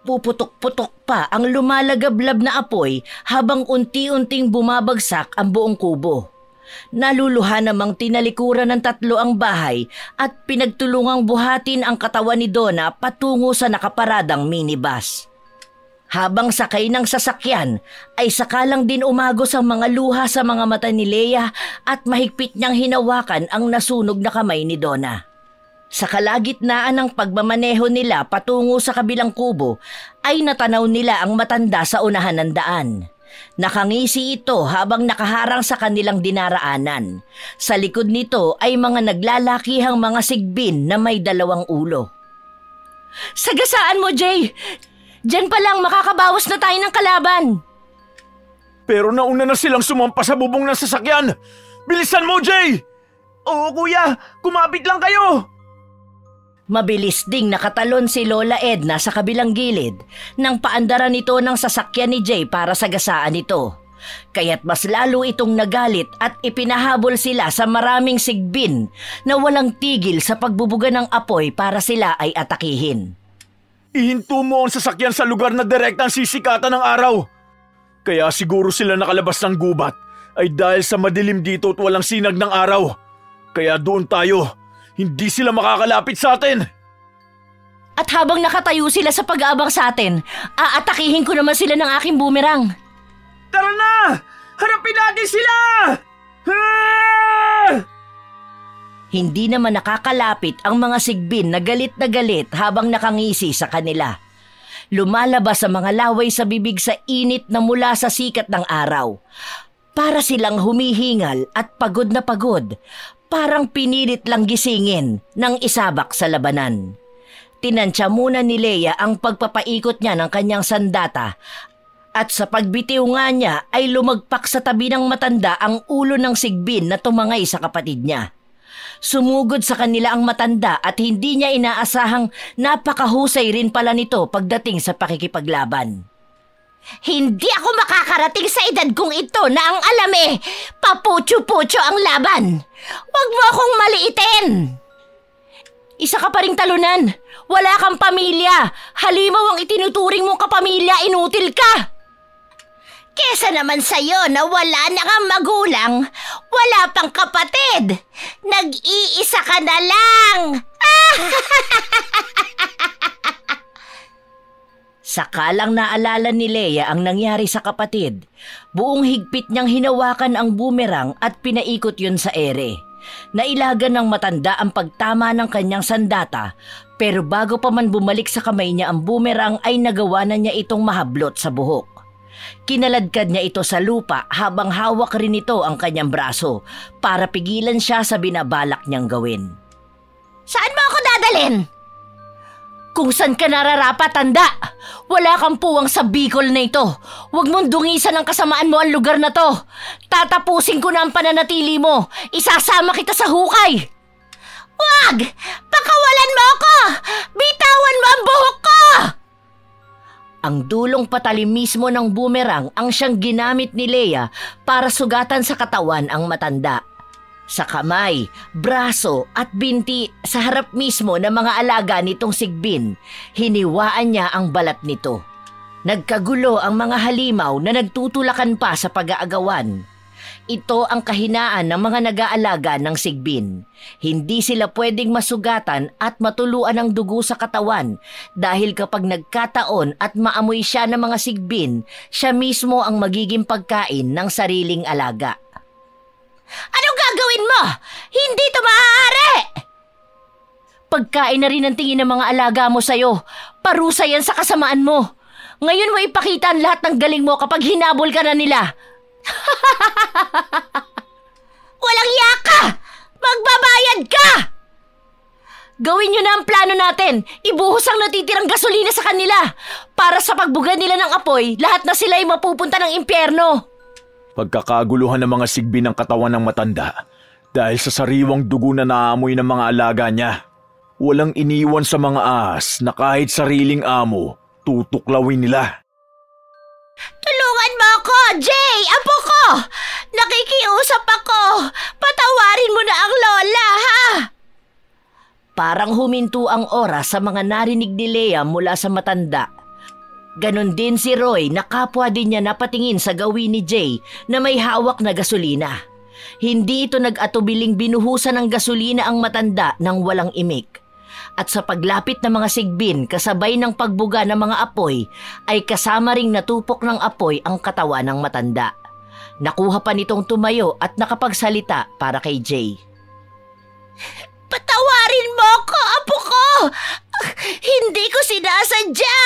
[SPEAKER 2] Puputok-putok pa ang lumalagablab na apoy habang unti-unting bumabagsak ang buong kubo. Naluluha namang tinalikuran ng tatlo ang bahay at pinagtulungang buhatin ang katawan ni Donna patungo sa nakaparadang minibus. Habang sakay ng sasakyan ay sakalang din umagos ang mga luha sa mga mata ni Leia at mahigpit niyang hinawakan ang nasunog na kamay ni Donna. Sa kalagitnaan ng pagmamaneho nila patungo sa kabilang kubo ay natanaw nila ang matanda sa unahan ng daan. Nakangisi ito habang nakaharang sa kanilang dinaraanan. Sa likod nito ay mga naglalakihang mga sigbin na may 2 ulo.
[SPEAKER 3] Sagasaan mo, Jay! Diyan pa lang makakabawas na tayo ng kalaban.
[SPEAKER 1] Pero nauna na silang sumampa sa bubong ng sasakyan. Bilisan mo, Jay! Oo, kuya. Kumapit lang kayo.
[SPEAKER 2] Mabilis ding nakatalon si Lola Edna sa kabilang gilid nang paandaran nito ng sasakyan ni Jay para sagasaan ito. Kaya't mas lalo itong nagalit at ipinahabol sila sa maraming sigbin na walang tigil sa pagbubuga ng apoy para sila ay atakihin.
[SPEAKER 1] Ihinto mo ang sasakyan sa lugar na direktang sisikatan ng araw. Kaya siguro sila nakalabas ng gubat ay dahil sa madilim dito at walang sinag ng araw. Kaya doon tayo, hindi sila makakalapit sa atin.
[SPEAKER 3] At habang nakatayo sila sa pag-aabang sa atin, aatakihin ko naman sila ng aking boomerang.
[SPEAKER 1] Tara na! Harapin natin sila!
[SPEAKER 2] Hindi naman nakakalapit ang mga sigbin na galit habang nakangisi sa kanila. Lumalabas ang mga laway sa bibig sa init na mula sa sikat ng araw. Para silang humihingal at pagod na pagod, parang pinilit lang gisingin ng isabak sa labanan. Tinansya muna ni Leia ang pagpapaikot niya ng kanyang sandata at sa pagbitiw nga niya ay lumagpak sa tabi ng matanda ang ulo ng sigbin na tumangay sa kapatid niya. Sumugod sa kanila ang matanda at hindi niya inaasahang napakahusay rin pala nito pagdating sa pakikipaglaban.
[SPEAKER 3] Hindi ako makakarating sa edad kong ito na ang alam paputyo-putyo ang laban. Huwag mo akong maliitin. Isa ka pa ring talunan. Wala kang pamilya. Halimaw ang itinuturing mong kapamilya, inutil ka. Kesa naman sa'yo na wala na kang magulang, wala pang kapatid. Nag-iisa ka na lang.
[SPEAKER 2] Sakalang naalala ni Leia ang nangyari sa kapatid. Buong higpit niyang hinawakan ang boomerang at pinaikot yun sa ere. Nailagan ng matanda ang pagtama ng kanyang sandata, pero bago pa man bumalik sa kamay niya ang boomerang ay nagawa na niya itong mahablot sa buhok. Kinaladkad niya ito sa lupa habang hawak rin ito ang kanyang braso para pigilan siya sa binabalak niyang gawin.
[SPEAKER 3] Saan mo ako dadalhin? Kung saan ka nararapat, tanda! Wala kang puwang sa bikol na ito. Huwag mong dungisan ng kasamaan mo ang lugar na to. Tatapusin ko na ang pananatili mo. Isasama kita sa hukay. Wag! Pakawalan mo ako! Bitawan mo ang buhok ko!
[SPEAKER 2] Ang dulong patalim mismo ng boomerang ang siyang ginamit ni Leia para sugatan sa katawan ang matanda. Sa kamay, braso at binti sa harap mismo ng mga alaga nitong sigbin, hiniwaan niya ang balat nito. Nagkagulo ang mga halimaw na nagtutulakan pa sa pag-aagawan. Ito ang kahinaan ng mga nag-aalaga ng sigbin. Hindi sila pwedeng masugatan at matuluan ng dugo sa katawan dahil kapag nagkataon at maamoy siya ng mga sigbin, siya mismo ang magiging pagkain ng sariling alaga.
[SPEAKER 3] Anong gagawin mo? Hindi ito maaari! Pagkain na rin ang tingin ng mga alaga mo sa'yo. Parusa yan sa kasamaan mo. Ngayon mo ipakita ang lahat ng galing mo kapag hinabol ka na nila. Walang yaka! Magbabayad ka! Gawin nyo na ang plano natin. Ibuhos ang natitirang gasolina sa kanila. Para sa pagbuga nila ng apoy, lahat na sila ay mapupunta ng impyerno.
[SPEAKER 1] Pagkakaguluhan ng mga sigbin ng katawan ng matanda dahil sa sariwang dugo na naamoy ng mga alaga niya. Walang iniwan sa mga ahas na kahit sariling amo, tutuklawin nila.
[SPEAKER 3] Tulungan mo ako, Jay! Apo ko! Nakikiusap ako! Patawarin mo na ang lola, ha?
[SPEAKER 2] Parang huminto ang oras sa mga narinig ni Leia mula sa matanda. Ganon din si Roy na kapwa din niya napatingin sa gawin ni Jay na may hawak na gasolina. Hindi ito nag-atubiling binuhusan ng gasolina ang matanda ng walang imik. At sa paglapit ng mga sigbin kasabay ng pagbuga ng mga apoy ay kasama ring natupok ng apoy ang katawan ng matanda. Nakuha pa nitong tumayo at nakapagsalita para kay Jay.
[SPEAKER 3] Patawarin mo ako, apo ko! Hindi ko sinasadya!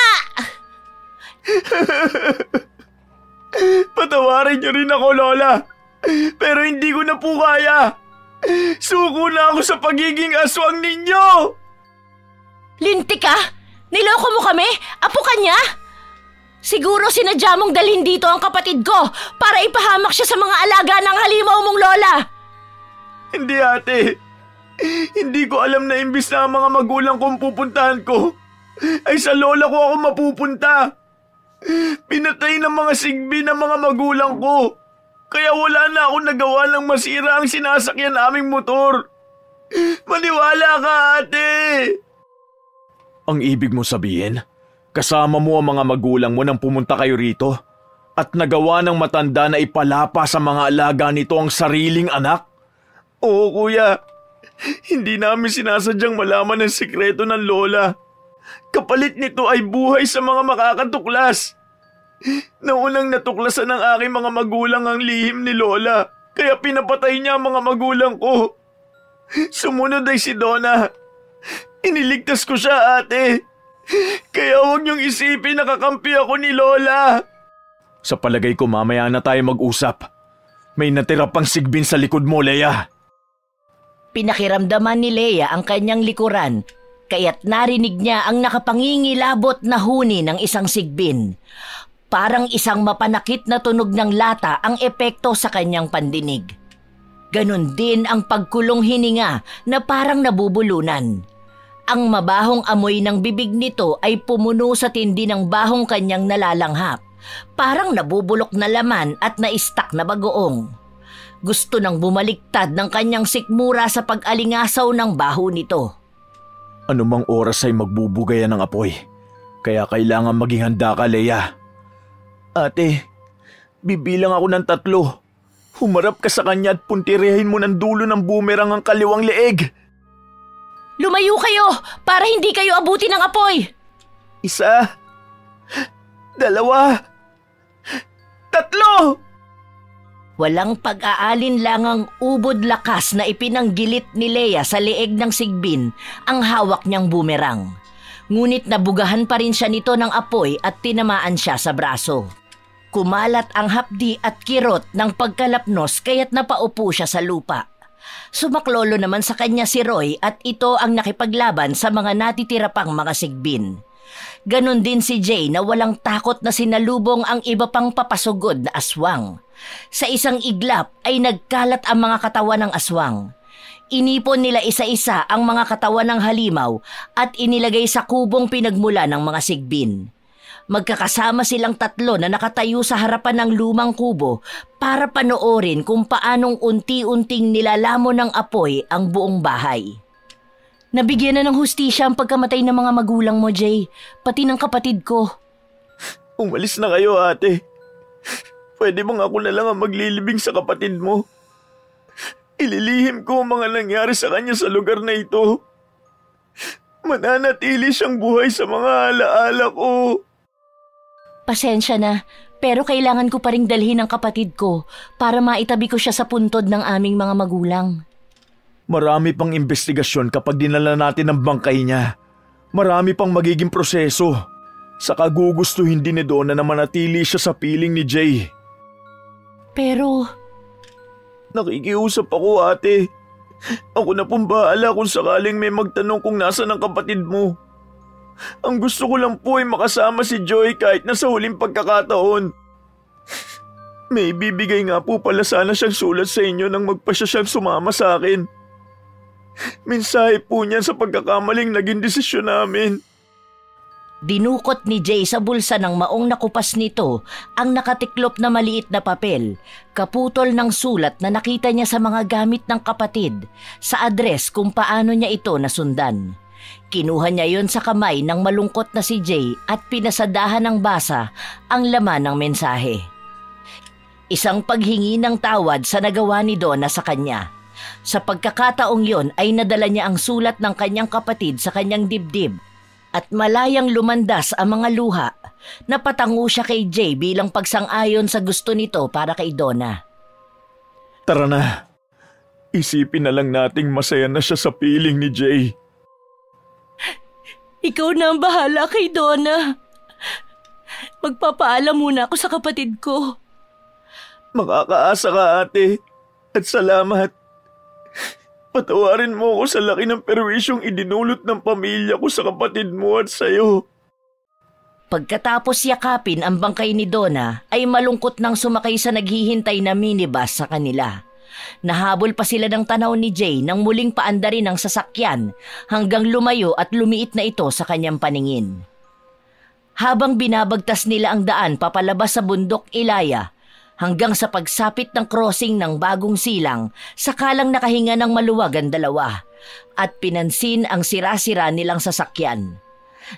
[SPEAKER 1] Patawarin niyo rin ako, Lola. Pero hindi ko na po kaya. Suko na ako sa pagiging aswang ninyo.
[SPEAKER 3] Linti ka? Niloko mo kami? Apo ka niya? Siguro sinadya mong dalhin dito ang kapatid ko para ipahamak siya sa mga alaga ng halimaw mong lola.
[SPEAKER 1] Hindi, ate. Hindi ko alam na imbis na ang mga magulang kong pupuntahan ko ay sa lola ko ako mapupunta. Pinatay ng mga sigbi ng mga magulang ko. Kaya wala na akong nagawa ng masira ang sinasakyan naming motor. Maniwala ka, ate! Ang ibig mo sabihin, kasama mo ang mga magulang mo nang pumunta kayo rito at nagawa ng matanda na ipalapa sa mga alaga nito ang sariling anak? Oo, kuya. Hindi namin sinasadyang malaman ang sikreto ng lola. Kapalit nito ay buhay sa mga makakatuklas. Naunang natuklasan ng aking mga magulang ang lihim ni lola, kaya pinapatay niya ang mga magulang ko. Sumunod ay si Donna. Iniligtas ko siya, ate. Kaya huwag niyong isipin na kakampi ako ni lola. Sa palagay ko mamaya na tayo mag-usap. May natira pang sigbin sa likod mo, Leia.
[SPEAKER 2] Pinakiramdaman ni Leia ang kanyang likuran, kaya't narinig niya ang nakapangingilabot na huni ng isang sigbin. Parang isang mapanakit na tunog ng lata ang epekto sa kanyang pandinig. Ganon din ang pagkulong hininga na parang nabubulunan. Ang mabahong amoy ng bibig nito ay pumuno sa tindi ng bahong kanyang nalalanghap. Parang nabubulok na laman at naistak na bagoong. Gusto nang bumaliktad ng kanyang sikmura sa pag-alingasaw ng baho nito.
[SPEAKER 1] Anumang oras ay magbubugayan ng apoy. Kaya kailangan maging handa ka, Leia. Ate, bibilang ako ng 3. Humarap ka sa kanya at puntirehin mo ng dulo ng boomerang ang kaliwang leeg.
[SPEAKER 3] Lumayo kayo para hindi kayo abuti ng apoy!
[SPEAKER 1] 1, 2, 3!
[SPEAKER 2] Walang pag-aalinlangang ubod lakas na ipinanggilit ni Leia sa leeg ng sigbin ang hawak niyang boomerang. Ngunit nabugahan pa rin siya nito ng apoy at tinamaan siya sa braso. Kumalat ang hapdi at kirot ng pagkalapnos kaya't napaupo siya sa lupa. Sumaklolo naman sa kanya si Roy at ito ang nakipaglaban sa mga natitira pang mga sigbin. Ganon din si Jay na walang takot na sinalubong ang iba pang papasugod na aswang. Sa isang iglap ay nagkalat ang mga katawan ng aswang. Inipon nila isa-isa ang mga katawan ng halimaw at inilagay sa kubong pinagmula ng mga sigbin. Magkakasama silang 3 na nakatayo sa harapan ng lumang kubo para panoorin kung paanong unti-unting nilalamon ng apoy ang buong bahay. Nabigyan na ng hustisya ang pagkamatay ng mga magulang mo, Jay, pati ng kapatid ko.
[SPEAKER 1] Umalis na kayo, ate. Pwede bang ako na lang ang maglilibing sa kapatid mo? Ililihim ko ang mga nangyari sa kanya sa lugar na ito. Mananatili siyang buhay sa mga alaala ko.
[SPEAKER 3] Pasensya na, pero kailangan ko pa ring dalhin ang kapatid ko para maitabi ko siya sa puntod ng aming mga magulang.
[SPEAKER 1] Marami pang investigasyon kapag dinala natin ang bangkay niya. Marami pang magiging proseso. Saka gugustuhin din ni Donna na manatili siya sa piling ni Jay.
[SPEAKER 3] Pero...
[SPEAKER 1] Nakikiusap ako, ate. Ako na pong bahala kung sakaling may magtanong kung nasaan ang kapatid mo. Ang gusto ko lang po ay makasama si Joy kahit na sa huling pagkakataon. May bibigay nga po pala sana siyang sulat sa inyo nang magpasya siyang sumama sa akin. Mensahe po niyan sa pagkakamaling naging desisyon namin.
[SPEAKER 2] Dinukot ni Jay sa bulsa ng maong nakupas nito ang nakatiklop na maliit na papel, kaputol ng sulat na nakita niya sa mga gamit ng kapatid sa address kung paano niya ito nasundan. Kinuha niya yon sa kamay ng malungkot na si Jay at pinasadahan ng basa ang laman ng mensahe. Isang paghingi ng tawad sa nagawa ni Donna sa kanya. Sa pagkakataong yon ay nadala niya ang sulat ng kanyang kapatid sa kanyang dibdib at malayang lumandas ang mga luha. Napatango siya kay Jay bilang pagsang-ayon sa gusto nito para kay Donna.
[SPEAKER 1] Tara na. Isipin na lang nating masaya na siya sa piling ni Jay.
[SPEAKER 3] Ikaw na ang bahala kay Donna. Magpapaalam muna ako sa kapatid ko.
[SPEAKER 1] Makakaasa ka, ate. At salamat. Patawarin mo ako sa laki ng perwisyong idinulot ng pamilya ko sa kapatid mo at sa'yo.
[SPEAKER 2] Pagkatapos yakapin ang bangkay ni Donna ay malungkot nang sumakay sa naghihintay na minibus sa kanila. Nahabol pa sila ng tanaw ni Jay nang muling paandarin ang sasakyan hanggang lumayo at lumiit na ito sa kanyang paningin. habang binabagtas nila ang daan papalabas sa bundok Ilaya hanggang sa pagsapit ng crossing ng bagong silang, sakalang nakahinga ng maluwag ang dalawa at pinansin ang sira-sira nilang sasakyan.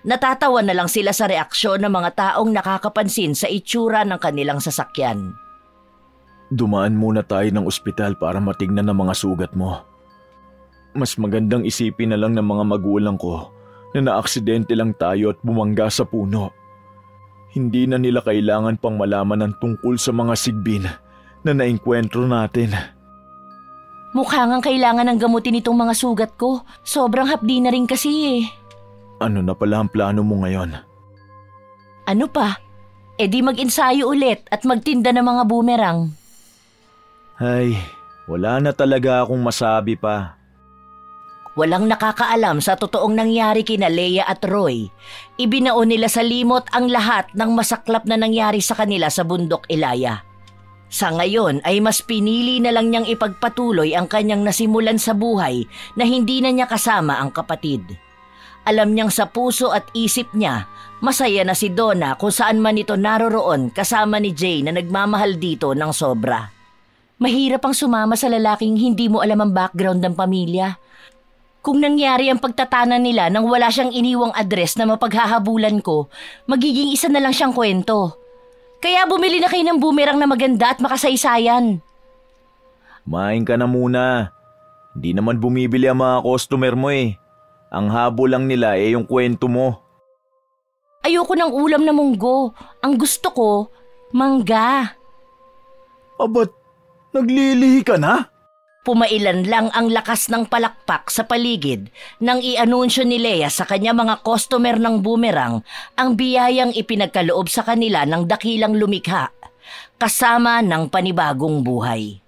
[SPEAKER 2] Natatawa na lang sila sa reaksyon ng mga taong nakakapansin sa itsura ng kanilang sasakyan.
[SPEAKER 1] Dumaan muna tayo ng ospital para matignan ang mga sugat mo. Mas magandang isipin na lang ng mga magulang ko na naaksidente lang tayo at bumangga sa puno. Hindi na nila kailangan pang malaman ng tungkol sa mga sigbin na naengkwentro natin.
[SPEAKER 3] Mukha ngang kailangan ng gamutin itong mga sugat ko. Sobrang hapdi na rin kasi eh.
[SPEAKER 1] Ano na pala ang plano mo ngayon?
[SPEAKER 3] Ano pa? E di mag-ensayo ulit at magtinda ng mga boomerang.
[SPEAKER 1] Ay, wala na talaga akong masabi pa.
[SPEAKER 2] Walang nakakaalam sa totoong nangyari kina Leia at Roy. Ibinaon nila sa limot ang lahat ng masaklap na nangyari sa kanila sa bundok Ilaya. Sa ngayon ay mas pinili na lang niyang ipagpatuloy ang kanyang nasimulan sa buhay na hindi na niya kasama ang kapatid. Alam niyang sa puso at isip niya, masaya na si Donna kung saan man ito naroroon kasama ni Jay na nagmamahal dito ng sobra.
[SPEAKER 3] Mahirap ang sumama sa lalaking hindi mo alam ang background ng pamilya. Kung nangyari ang pagtatanan nila nang wala siyang iniwang address na mapaghahabulan ko, magiging isa na lang siyang kwento. Kaya bumili na kayo ng boomerang na maganda at makasaysayan.
[SPEAKER 1] Kumain ka na muna. Hindi naman bumibili ang mga customer mo eh. Ang habol lang nila eh yung kwento mo.
[SPEAKER 3] Ayoko ng ulam na munggo. Ang gusto ko, mangga.
[SPEAKER 1] Abat, naglilihi ka na?
[SPEAKER 2] Pumailan lang ang lakas ng palakpak sa paligid nang i-anunsyo ni Leia sa kanya mga customer ng boomerang ang biyayang ipinagkaloob sa kanila ng dakilang lumikha, kasama ng panibagong buhay.